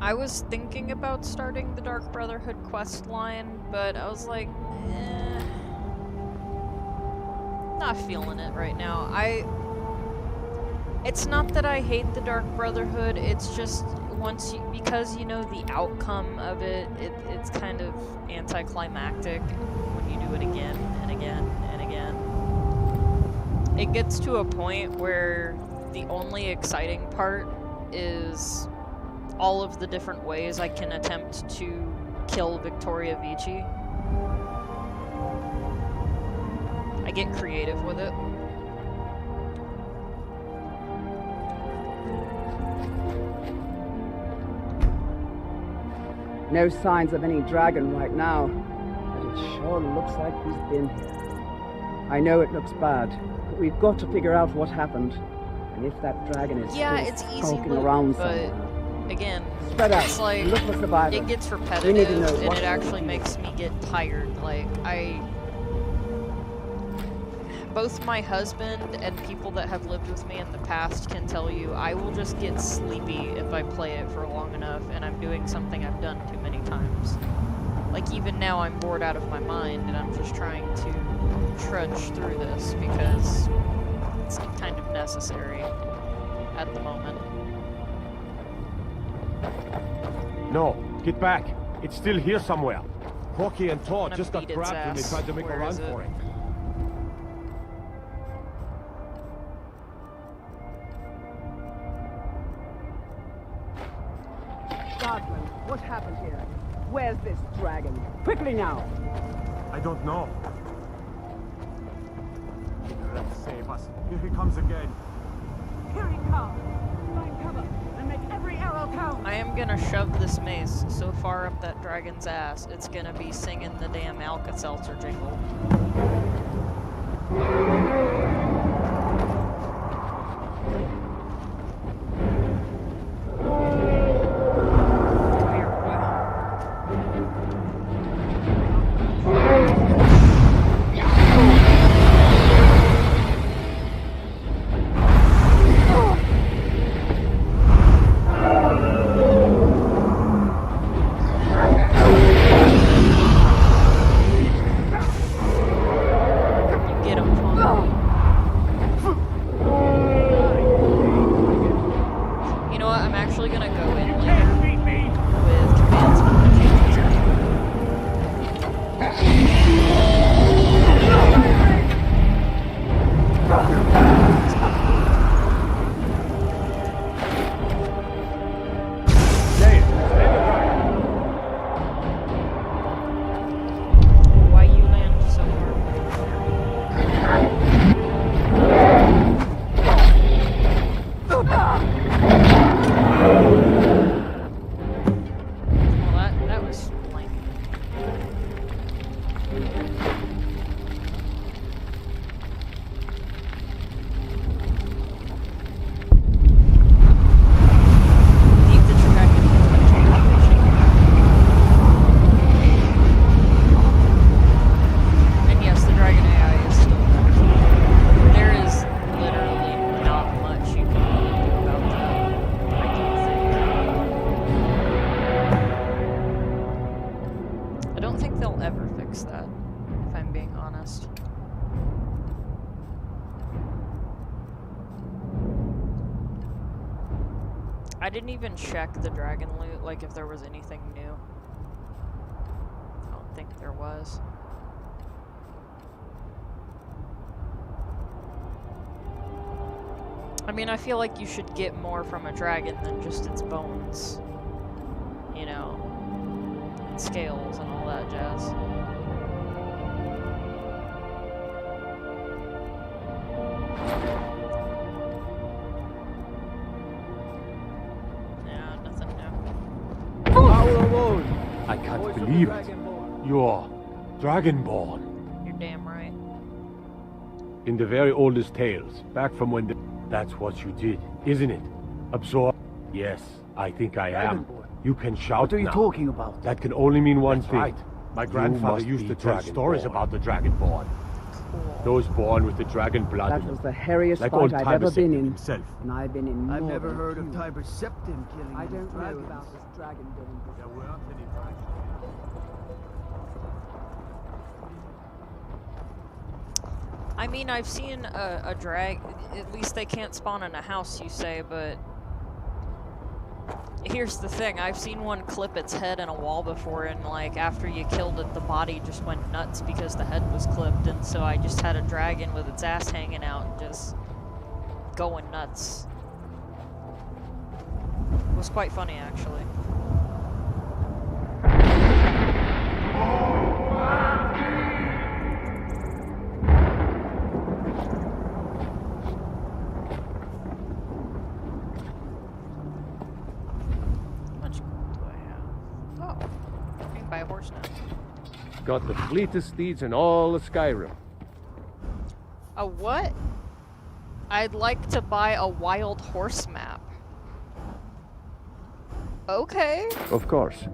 I was thinking about starting the Dark Brotherhood quest line, but I was like, not feeling it right now. It's not that I hate the Dark Brotherhood, it's just because you know the outcome of it's kind of anticlimactic when you do it again and again and again. It gets to a point where the only exciting part is all of the different ways I can attempt to kill Victoria Vici. I get creative with it. No signs of any dragon right now, but it sure looks like he's been here. I know it looks bad, but we've got to figure out what happened. And if that dragon is Yeah, still it's easy skulking loot, around but somewhere. again, Spread out. it's like Look for survivors. it gets We need to repetitive know and what it actually to do. makes me get tired. Like both my husband and people that have lived with me in the past can tell you I will just get sleepy if I play it for long enough and I'm doing something I've done too many times. Like, even now I'm bored out of my mind and I'm just trying to trudge through this because it's kind of necessary at the moment. No, get back. It's still here somewhere. Corky and Todd just got grabbed when they tried to make a run for it. Godwin, what happened here? Where's this dragon? Quickly now! I don't know. Let's save us. Here he comes again. Here he comes! Find cover and make every arrow count! I am gonna shove this mace so far up that dragon's ass, it's gonna be singing the damn Alka-Seltzer jingle. I didn't even check the dragon loot, like if there was anything new. I don't think there was. I mean, I feel like you should get more from a dragon than just its bones. You know, and scales and all that jazz. I can't believe it. You're Dragonborn. You're damn right. In the very oldest tales, back from when that's what you did, isn't it? Absorb? Yes, I think I am. You can shout What are you now. talking about? That can only mean one thing. Right. My grandfather used to tell stories about the Dragonborn. Those born with the dragon blood. That was the hairiest like fight old I've ever Tiber been in. himself. And I've been in more I've never than heard two. of Tiber Septim killing I any don't know dragons. about this dragon doing before. There weren't any dragons. I mean, I've seen a drag. At least they can't spawn in a house, you say, but here's the thing. I've seen one clip its head in a wall before, and like after you killed it, the body just went nuts because the head was clipped, and so I just had a dragon with its ass hanging out, just going nuts. It was quite funny, actually. Buy a horse now. Got the fleetest steeds in all of Skyrim. A what? I'd like to buy a wild horse map. Okay. Of course.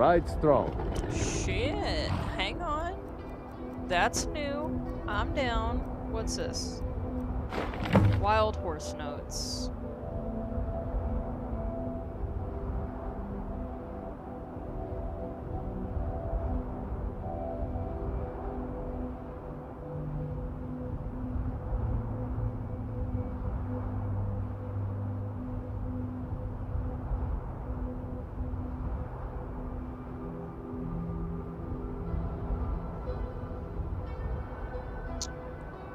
Ride strong. Shit. Hang on. That's new. I'm down. What's this? Wild horse notes.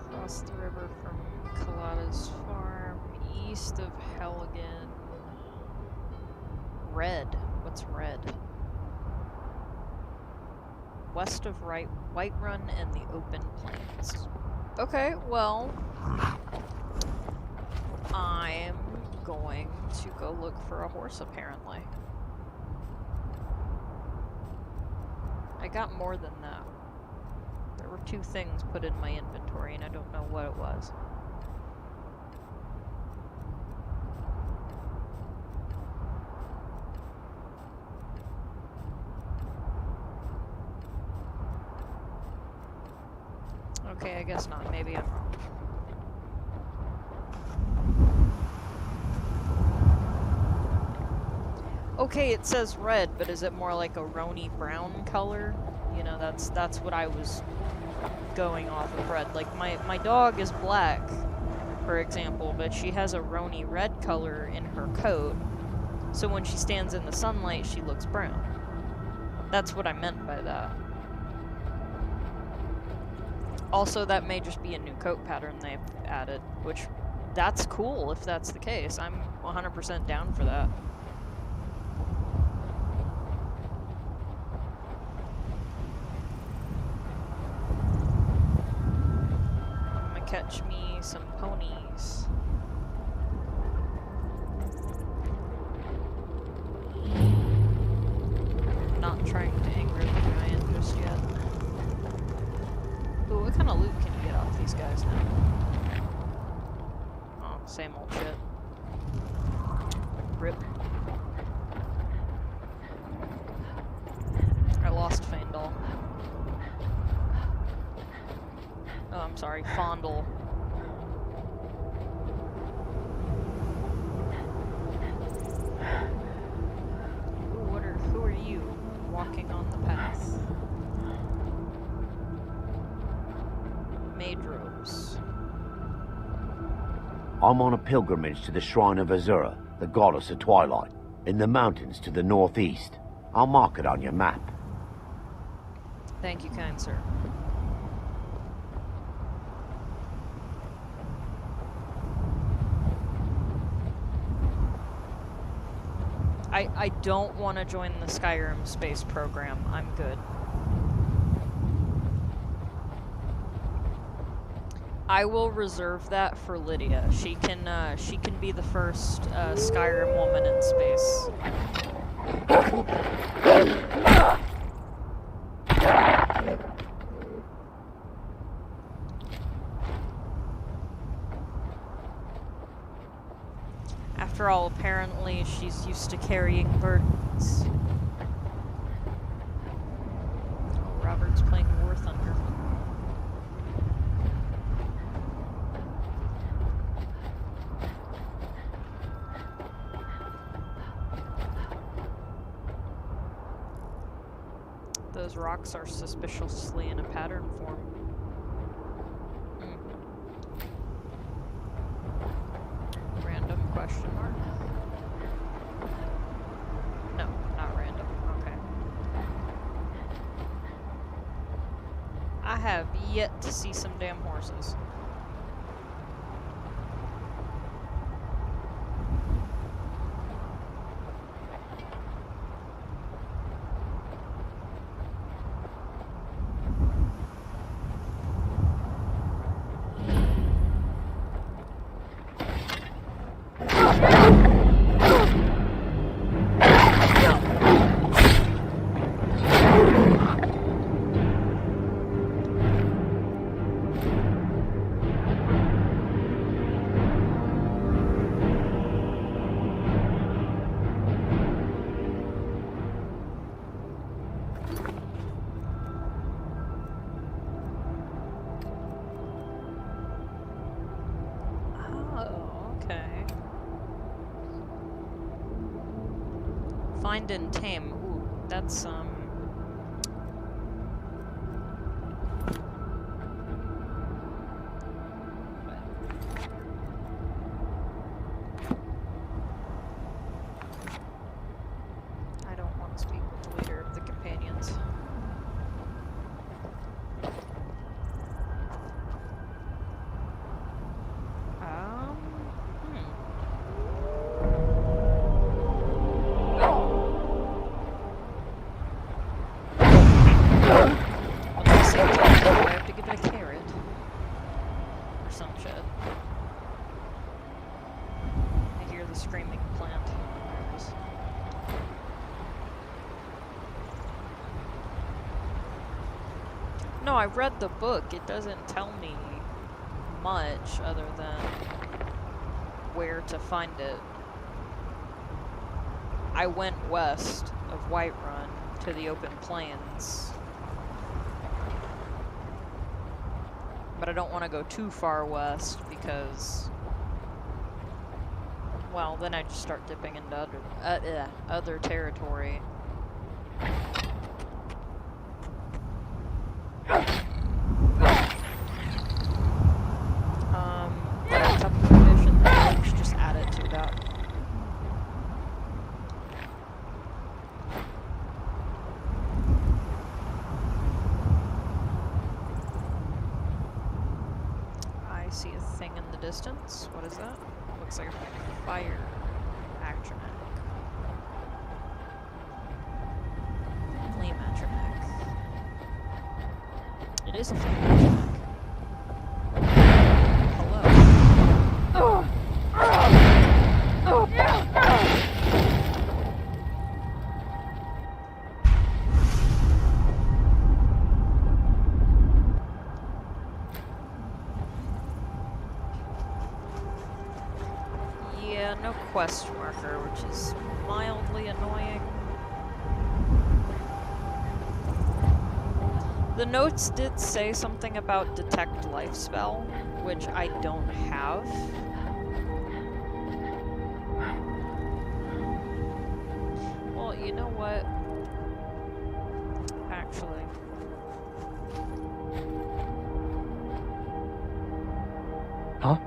Across the river from Colada's farm, east of Helligan. Red. What's red? West of Whiterun and the open plains. Okay, well, I'm going to go look for a horse, apparently. I got more than that. There were 2 things put in my inventory, and I don't know what it was. Okay, I guess not. Maybe I'm wrong. Okay, it says red, but is it more like a Roni brown color? You know, that's what I was going off of red. Like, my dog is black, for example, but she has a Roni red color in her coat, so when she stands in the sunlight, she looks brown. That's what I meant by that. Also, that may just be a new coat pattern they've added, which, that's cool if that's the case. I'm 100% down for that. Catch me some ponies. Not trying to anger the giant just yet. Ooh, what kind of loot can you get off these guys now? Oh, same old shit. Rip. I lost Faendal. Oh, I'm sorry, Fondle. Ooh, who are you walking on the path? Maid robes. I'm on a pilgrimage to the shrine of Azura, the goddess of twilight, in the mountains to the northeast. I'll mark it on your map. Thank you, kind sir. I don't want to join the Skyrim space program. I'm good. I will reserve that for Lydia. She can be the first Skyrim woman in space. After all, apparently she's used to carrying burdens. Oh, Robert's playing War Thunder. Those rocks are suspiciously in a pattern form. Random question mark? No, not random. Okay. I have yet to see some damn horses. Find and tame. Ooh, that's I don't want to speak with the leader of the companions. No, I read the book. It doesn't tell me much other than where to find it. I went west of Whiterun to the open plains. But I don't want to go too far west because, well, then I just start dipping into other territory. But on top of the edition, let's just add it to that. I see a thing in the distance. What is that? Looks like a fire atronek. Flame atronek. It is a flame atronek. Yeah, no quest marker, which is mildly annoying. The notes did say something about detect life spell, which I don't have. Well, you know what? Actually. Huh?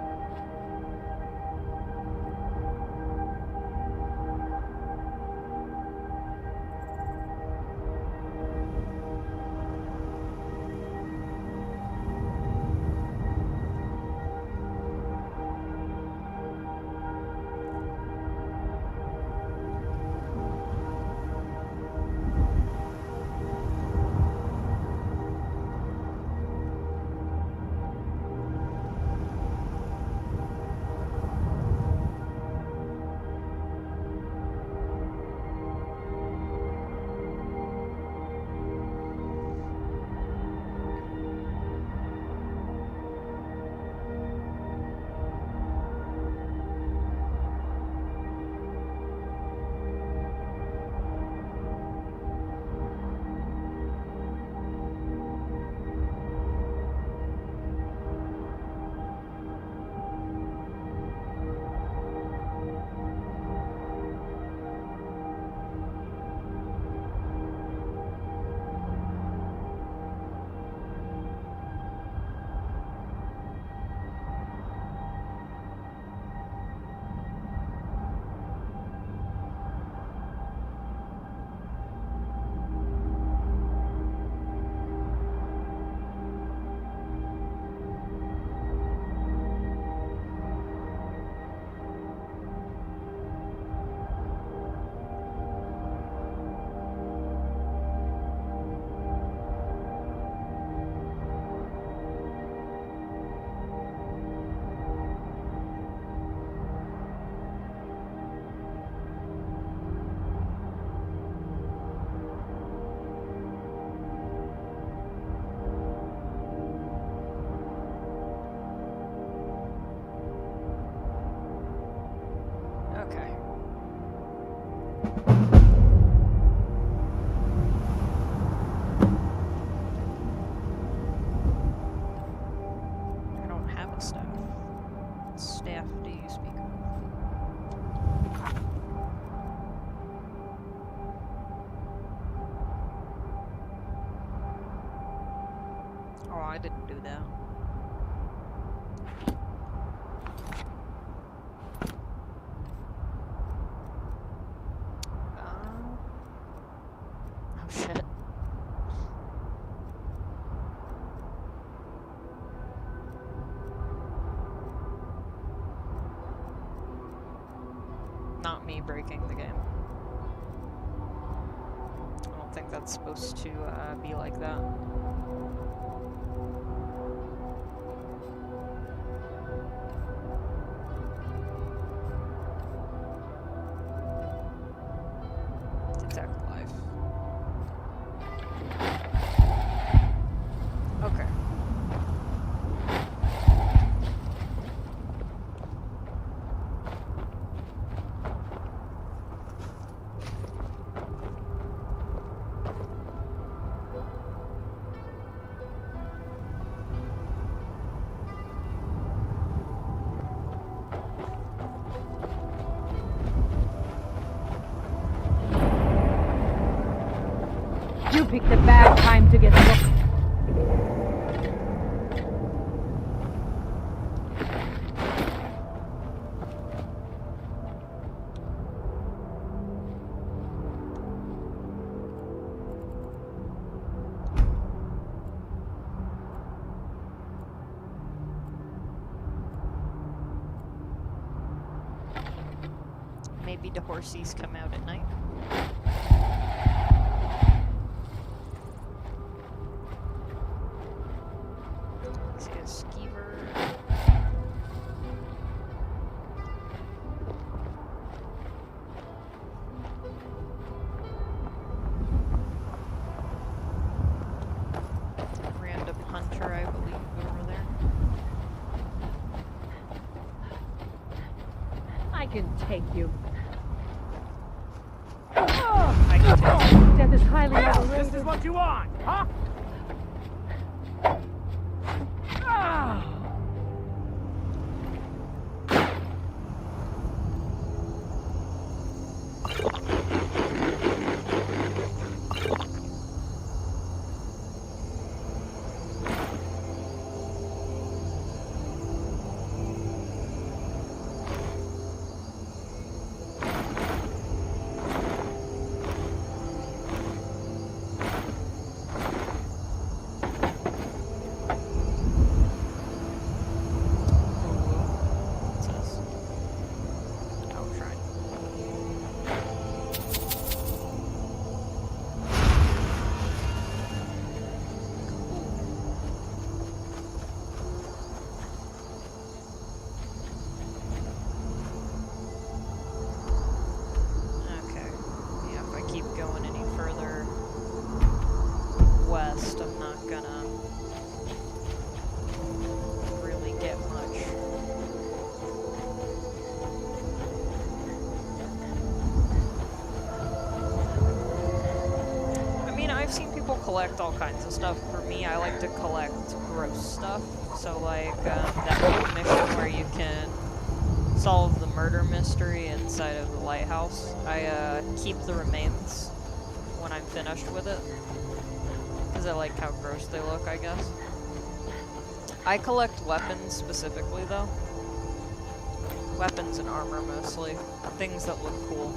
I didn't do that. Oh shit. Not me breaking the game. I don't think that's supposed to be like that. Detect life. Okay. You picked a bad time to get hooked. Maybe the horsies come out at night. See a skeever. Random hunter, I believe, over there. I can take you. I can take Death is highly overrated. This is what you want, huh? collect all kinds of stuff. For me, I like to collect gross stuff. So like that one mission where you can solve the murder mystery inside of the lighthouse. I keep the remains when I'm finished with it. Because I like how gross they look, I guess. I collect weapons specifically though. Weapons and armor mostly. Things that look cool.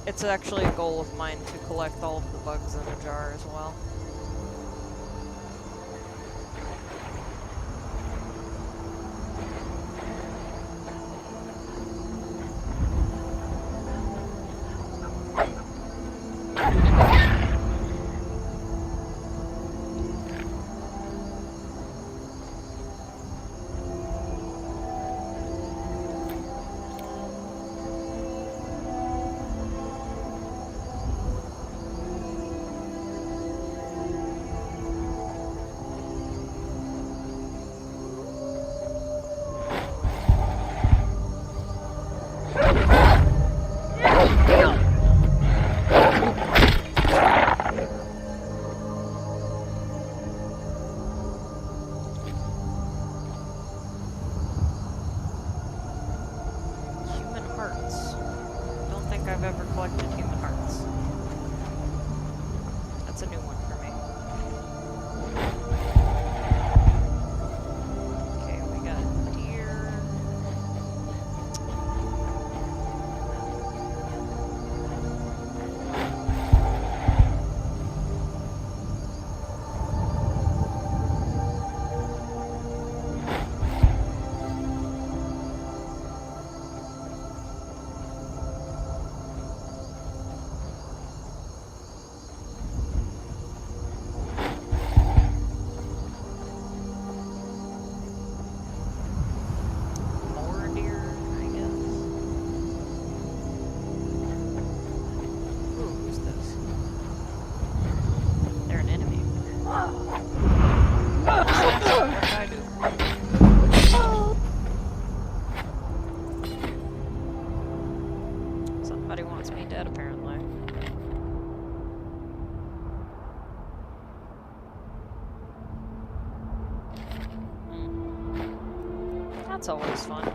It's actually a goal of mine to collect all of the bugs in the jar as well. I've ever collected human hearts. That's a new one for me. That's me dead, apparently. That's always fun.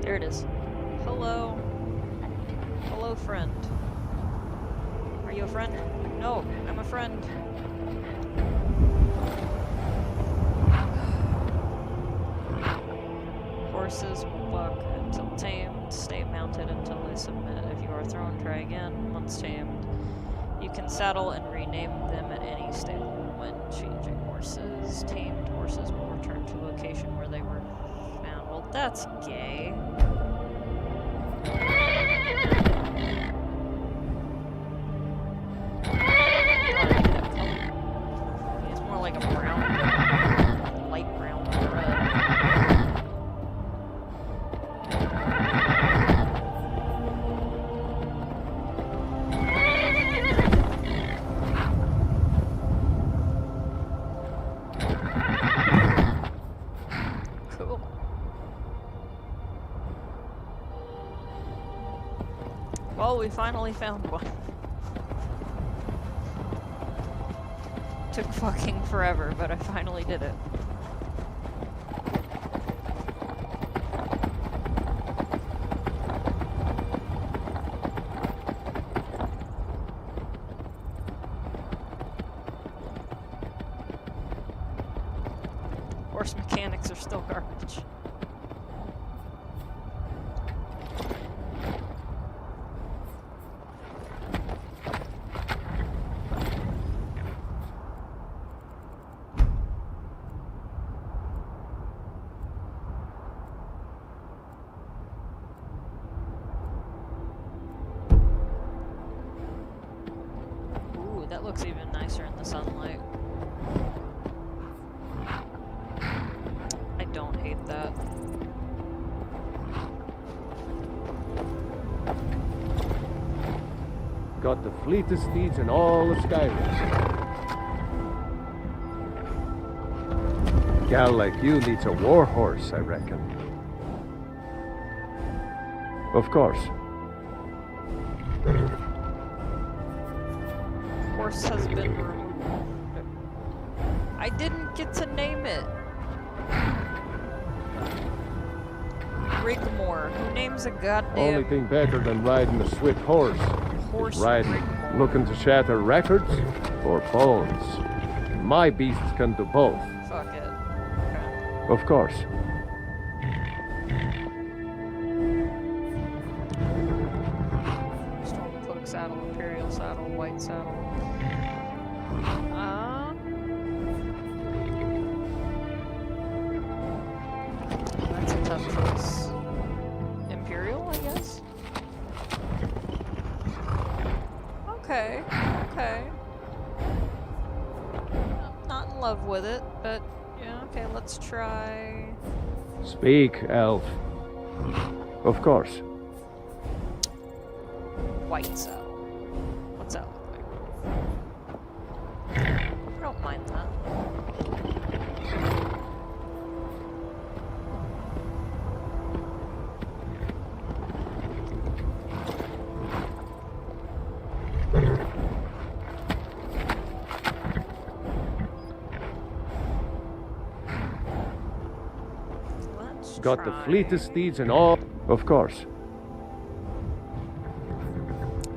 There it is. Hello. Hello, friend. Are you a friend? No, I'm a friend. Horses will buck until tamed. Stay mounted until they submit. If you are thrown, try again. Once tamed, you can saddle and rename them at any stable. When changing horses, tamed horses will return to location where they were found. Well, that's gay. It's more like a brown, light brown or red. Cool. Well, we finally found one. Took fucking forever, but I finally did it. Horse mechanics are still garbage. Ooh, that looks even nicer in the sunlight. I don't hate that. Got the fleetest steeds in all of Skyrim. Gal like you needs a war horse, I reckon. Of course. Horse has been removed. I didn't get to name it. Rigmore. Who names a goddamn Only thing better than riding a swift horse horse? is riding, Rigmore. looking to shatter records or bones. My beasts can do both. Fuck it. Of course. Stormcloak saddle, Imperial saddle, White saddle. That's a tough choice. Imperial, I guess? Okay, okay. I'm not in love with it, but yeah, okay, let's try. Speak, elf. Of course. White saddle. What's that look like? I don't mind that. Got the fleetest steeds in all. Of course.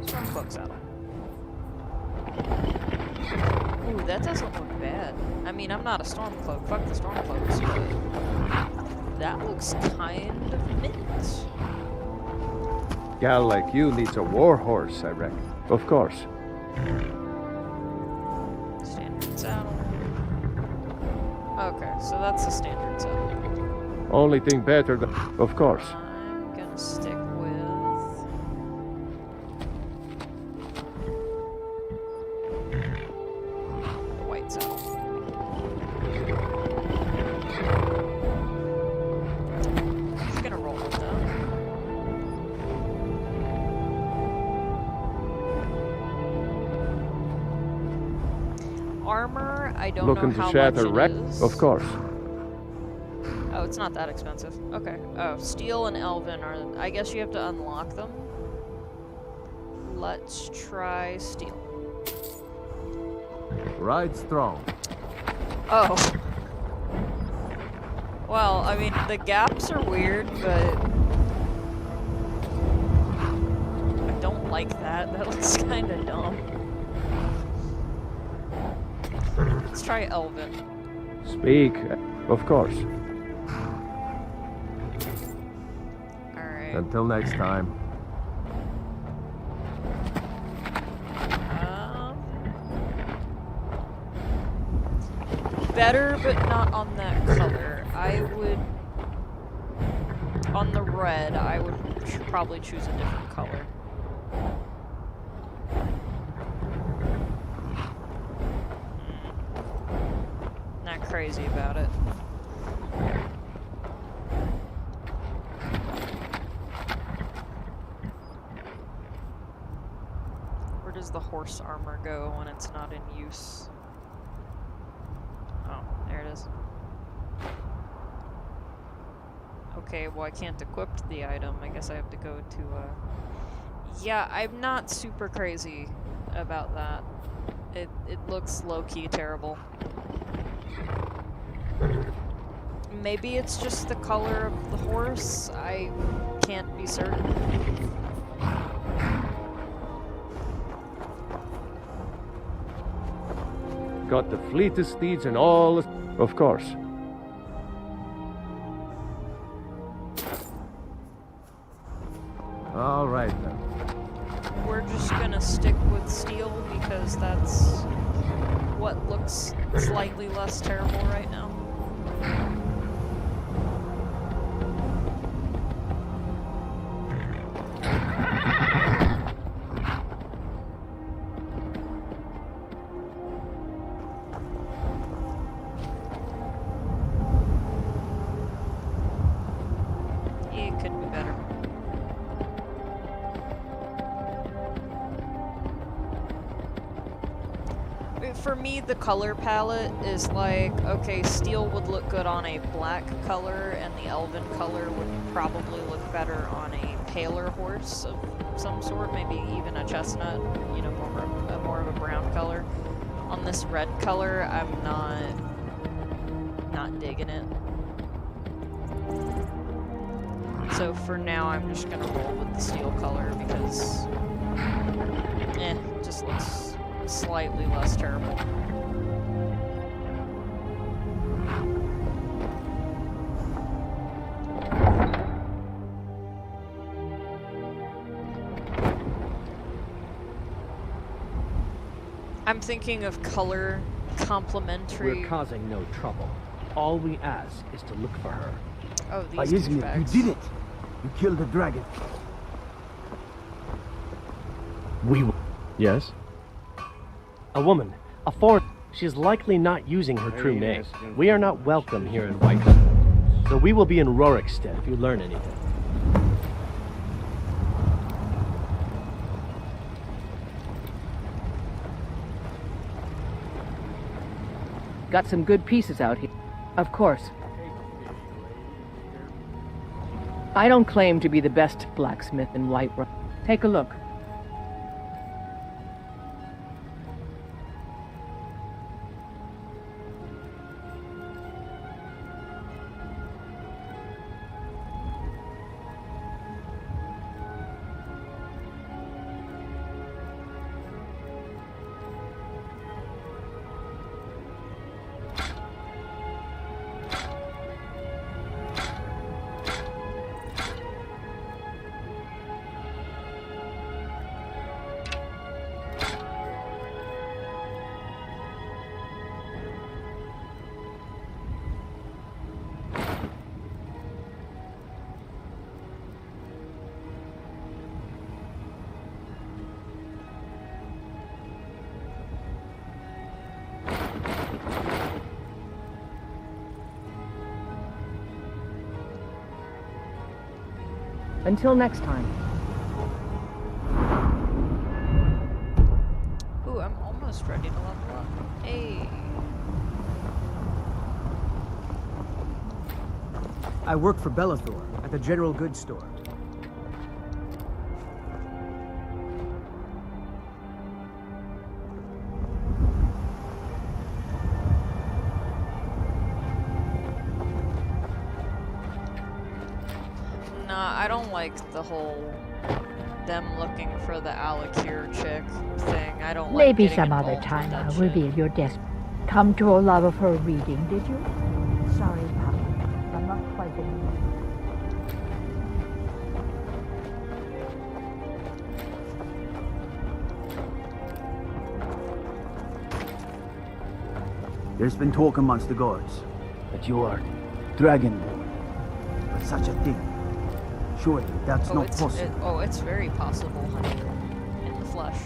Stormcloak saddle. that doesn't look bad. I mean, I'm not a Stormcloak. Fuck the Stormcloaks, but that looks kind of mint. Gal like you needs a war horse, I reckon. Of course. Standard saddle. Okay, so that's the standard saddle. Only thing better than... Of course. I'm gonna stick with... the white saddle. I'm just gonna roll with that. Armor, I don't Looking know how to shatter much wreck? it is. Of course. Oh, it's not that expensive. Okay. Oh, Steel and Elven are... I guess you have to unlock them. Let's try Steel. Right strong. Oh. Well, I mean, the gaps are weird, but... I don't like that. That looks kinda dumb. Let's try Elven. Speak. Of course. Alright. Until next time. Better, but not on that color. I would... On the red, I would probably choose a different color. Not crazy about it. Where does the horse armor go when it's not in use? Oh, there it is. Okay, well I can't equip the item. I guess I have to go to, Yeah, I'm not super crazy about that. It looks low-key terrible. Maybe it's just the color of the horse. I can't be certain. Got the fleetest steeds and all... Of course. All right then. We're just gonna stick with Steel because that's what looks slightly less terrible right now. It could be better. For me, the color palette is like, okay, Steel would look good on a black color, and the Elven color would probably look better on a paler horse of some sort, maybe even a chestnut, you know, more of a brown color. On this red color, I'm not digging it. So for now, I'm just gonna roll with the Steel color because, it just looks slightly less terrible. I'm thinking of color complementary. We're causing no trouble. All we ask is to look for her. Oh, these douchebags. You did it! You killed the dragon. Yes? A woman. A foreign. She is likely not using her true name. We are not welcome here in Whitehall. So we will be in Rorikstead if you learn anything. Got some good pieces out here. Of course. I don't claim to be the best blacksmith in Whiterun. Take a look. Until next time. Ooh, I'm almost ready to level up. Hey. I work for Bellathor at the General Goods Store. Nah, I don't like the whole them looking for the Alakir chick thing. I don't like Maybe getting some other involved with time that I'll shit. reveal your desk. Come to a love of her reading, did you? Sorry, Pop. I'm not quite in. There's been talk amongst the guards that you are Dragonborn. But such a thing. Surely that's not possible. It's very possible, honey. In the flesh.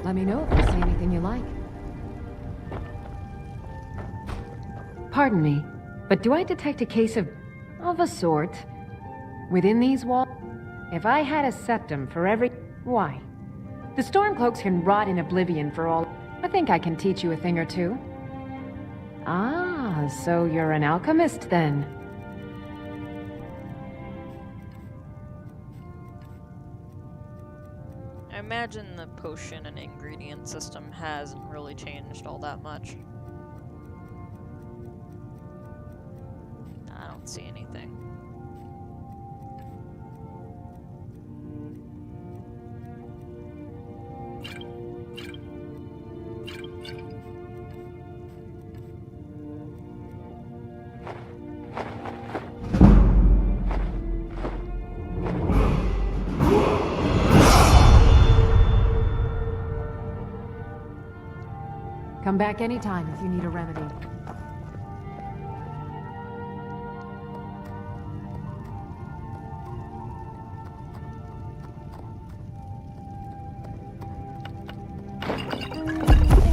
Let me know if you see anything you like. Pardon me, but do I detect a case of a sort within these walls? If I had a septum for every... Why? The Stormcloaks can rot in oblivion for all... I think I can teach you a thing or two. Ah, so you're an alchemist then. I imagine the potion and ingredient system hasn't really changed all that much. I don't see anything. Come back anytime if you need a remedy.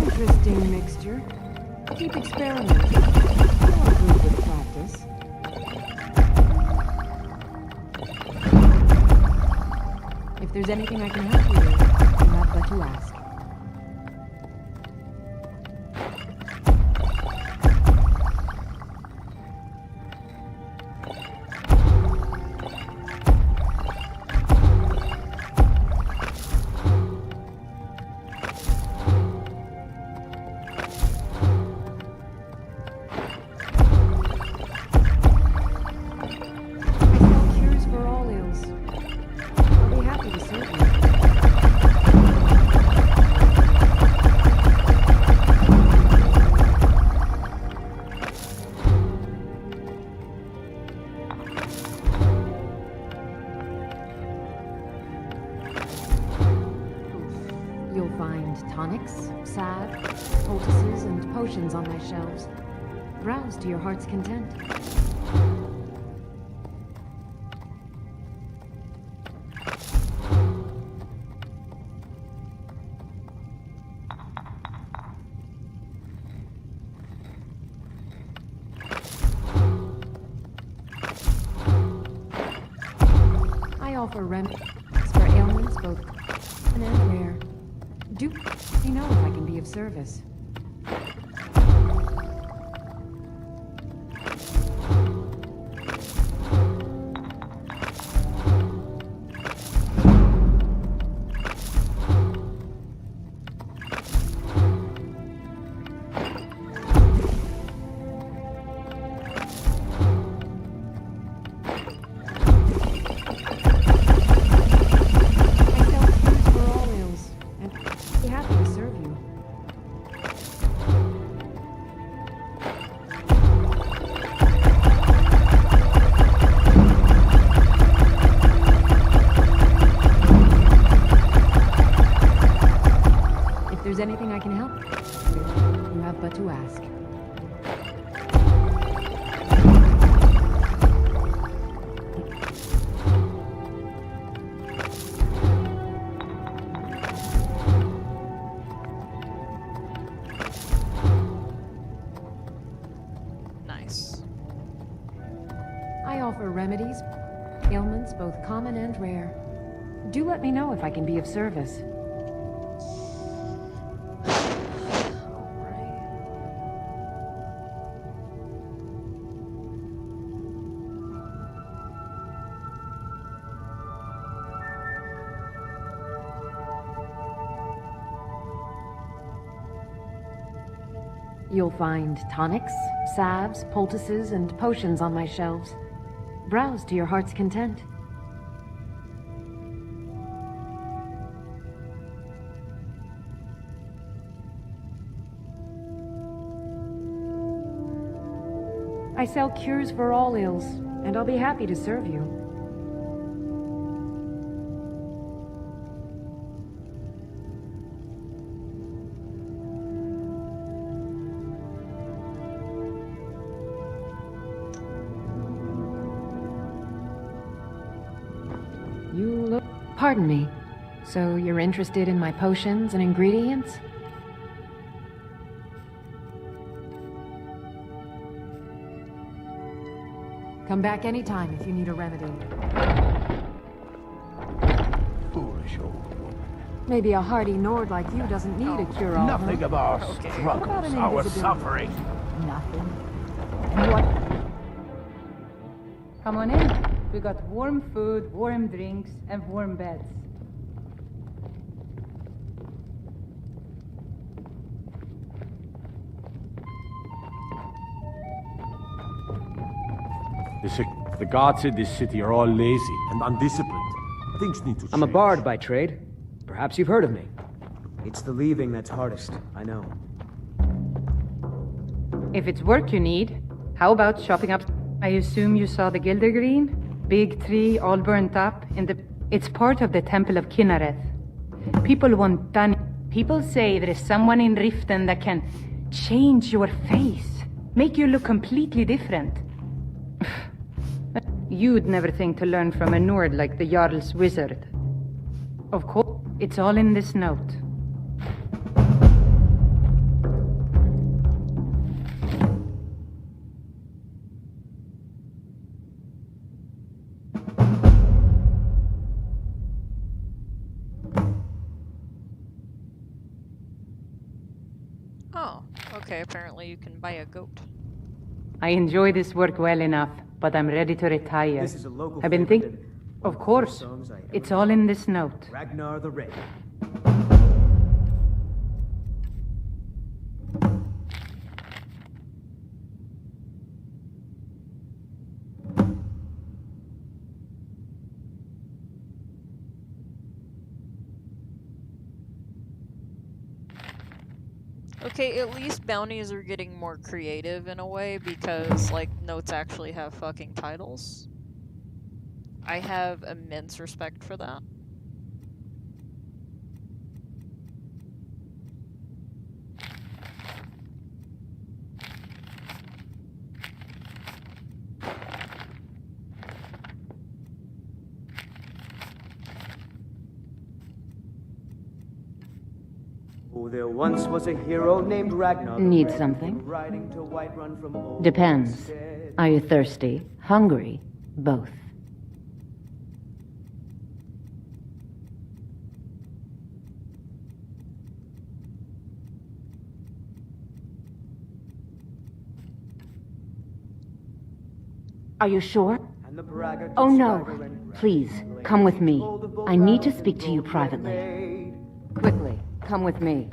Interesting mixture. Keep experimenting. You'll improve with practice. If there's anything I can help you with, do not but to ask. You'll find tonics, salve, poultices, and potions on my shelves. Browse to your heart's content. I offer remedies for ailments both common and rare. Do you know if I can be of service? If there's anything I can help with, you have but to ask. Nice. remedies, ailments both common and rare. Do let me know if I can be of service. You'll find tonics, salves, poultices, and potions on my shelves. Browse to your heart's content. I sell cures for all ills, and I'll be happy to serve you. You look... Pardon me. So you're interested in my potions and ingredients? Come back anytime if you need a remedy. Foolish old woman. Maybe a hardy Nord like you doesn't need a cure-all. Nothing huh? of our What about struggles, an our invisibility? suffering. Nothing. What? Come on in. We got warm food, warm drinks, and warm beds. The guards in this city are all lazy and undisciplined. Things need to change. I'm a bard by trade. Perhaps you've heard of me. It's the leaving that's hardest, I know. If it's work you need, how about shopping up? I assume you saw the Gildergreen? Big tree, all burnt up in the... It's part of the Temple of Kinnareth. People want done. People say there is someone in Riften that can change your face, make you look completely different. You'd never think to learn from a Nord like the Jarl's wizard. Of course, it's all in this note. Oh, okay, apparently you can buy a goat. I enjoy this work well enough, but I'm ready to retire. This is a local I've been favorite thinking... and Of course. songs I ever It's all in this note. Ragnar the Red. Okay, at least bounties are getting more creative in a way because, like, notes actually have fucking titles. I have immense respect for that. Oh, there once was a hero named Ragnar. the Need Red, something? who riding to Whiterun from old Depends. Homestead. Are you thirsty? Hungry? Both. Are you sure? And the braggart Oh did no. swagger and Please, come with me. I need to speak to you privately. Quickly, come with me.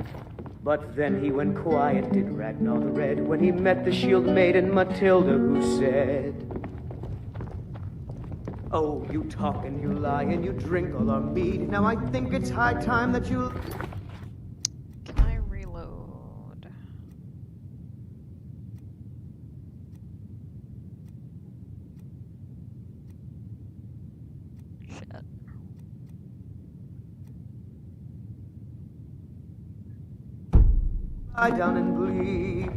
But then he went quiet, did Ragnar the Red, when he met the shield maiden Matilda, who said, "Oh, you talk and you lie and you drink all our mead. Now I think it's high time that you..." Can I reload? Shit. Lie down and bleed.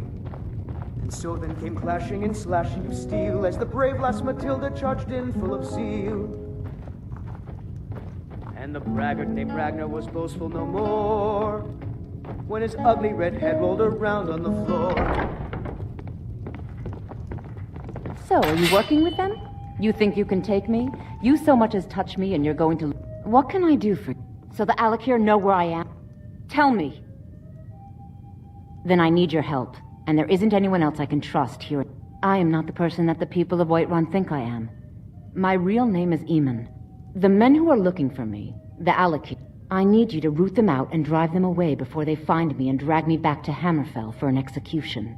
And so then came clashing and slashing of steel as the brave lass Matilda charged in full of zeal. And the braggart named Ragnar was boastful no more when his ugly red head rolled around on the floor. So, are you working with them? You think you can take me? You so much as touch me and you're going to... What can I do for... So the Alakir know where I am? Tell me. Then I need your help, and there isn't anyone else I can trust here. I am not the person that the people of Whiterun think I am. My real name is Eamon. The men who are looking for me, the Alakir, I need you to root them out and drive them away before they find me and drag me back to Hammerfell for an execution.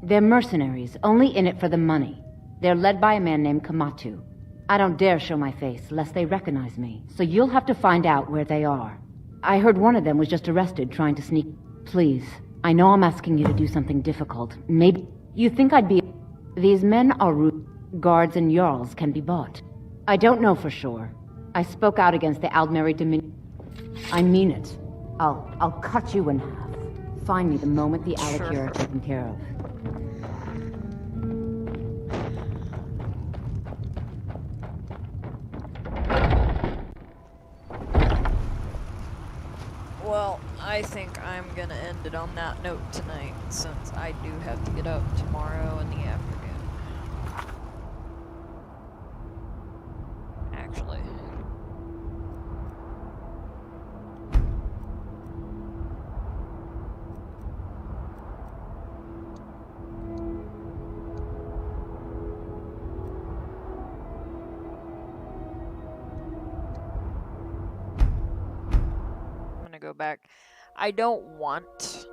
They're mercenaries, only in it for the money. They're led by a man named Kamatu. I don't dare show my face, lest they recognize me, so you'll have to find out where they are. I heard one of them was just arrested trying to sneak... Please, I know I'm asking you to do something difficult. Maybe you think I'd be... These men are guards and Jarls can be bought. I don't know for sure. I spoke out against the Aldmeri Dominion. I mean it. I'll cut you in half. Find me the moment the Alakir are taken care of. Well, I think I'm gonna end it on that note tonight, since I do have to get up tomorrow in the afternoon. Actually. Go back. I don't want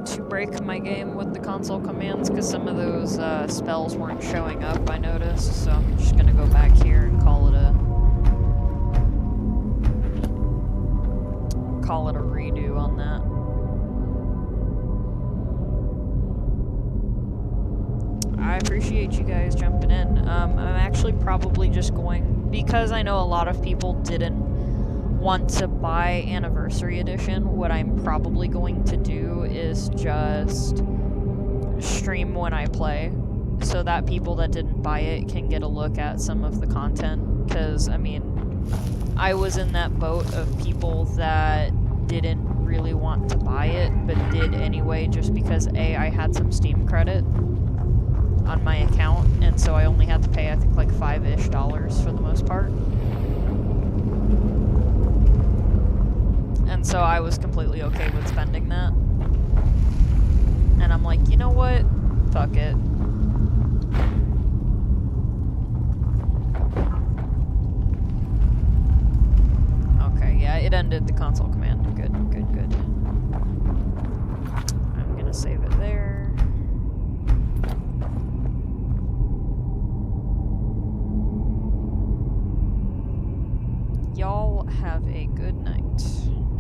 to break my game with the console commands because some of those spells weren't showing up, I noticed, so I'm just gonna go back here and call it a redo on that. I appreciate you guys jumping in. I'm actually probably just going, because I know a lot of people didn't want to buy Anniversary Edition, what I'm probably going to do is just stream when I play, so that people that didn't buy it can get a look at some of the content, because, I mean, I was in that boat of people that didn't really want to buy it, but did anyway, just because, A, I had some Steam credit on my account, and so I only had to pay, I think, like $5-ish for the most part. And so I was completely okay with spending that. And I'm like, you know what? Fuck it. Okay, yeah, it ended the console command. Good, good, good. I'm gonna save it there. Y'all have a good night.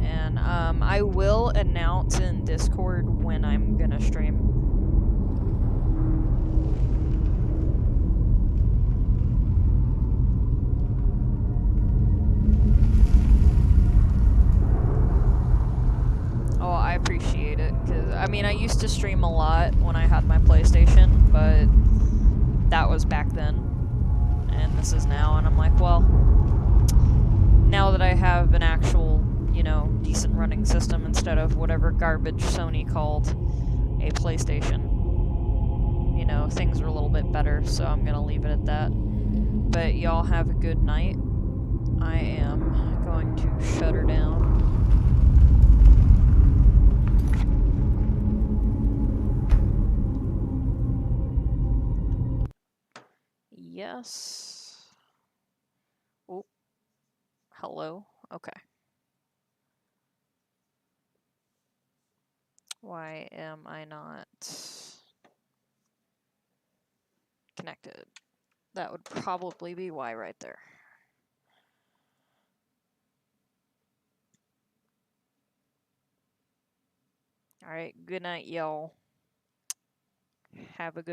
And I will announce in Discord when I'm gonna stream. Oh, I appreciate it, because, I mean, I used to stream a lot when I had my PlayStation, but that was back then, and this is now, and I'm like, well, now that I have an actual, you know, decent running system instead of whatever garbage Sony called a PlayStation, you know, things are a little bit better, so I'm gonna leave it at that. But y'all have a good night. I am going to shut her down. Yes. Oh. Hello? Okay. Why am I not connected? That would probably be why right there. Alright, good night, y'all. Have a good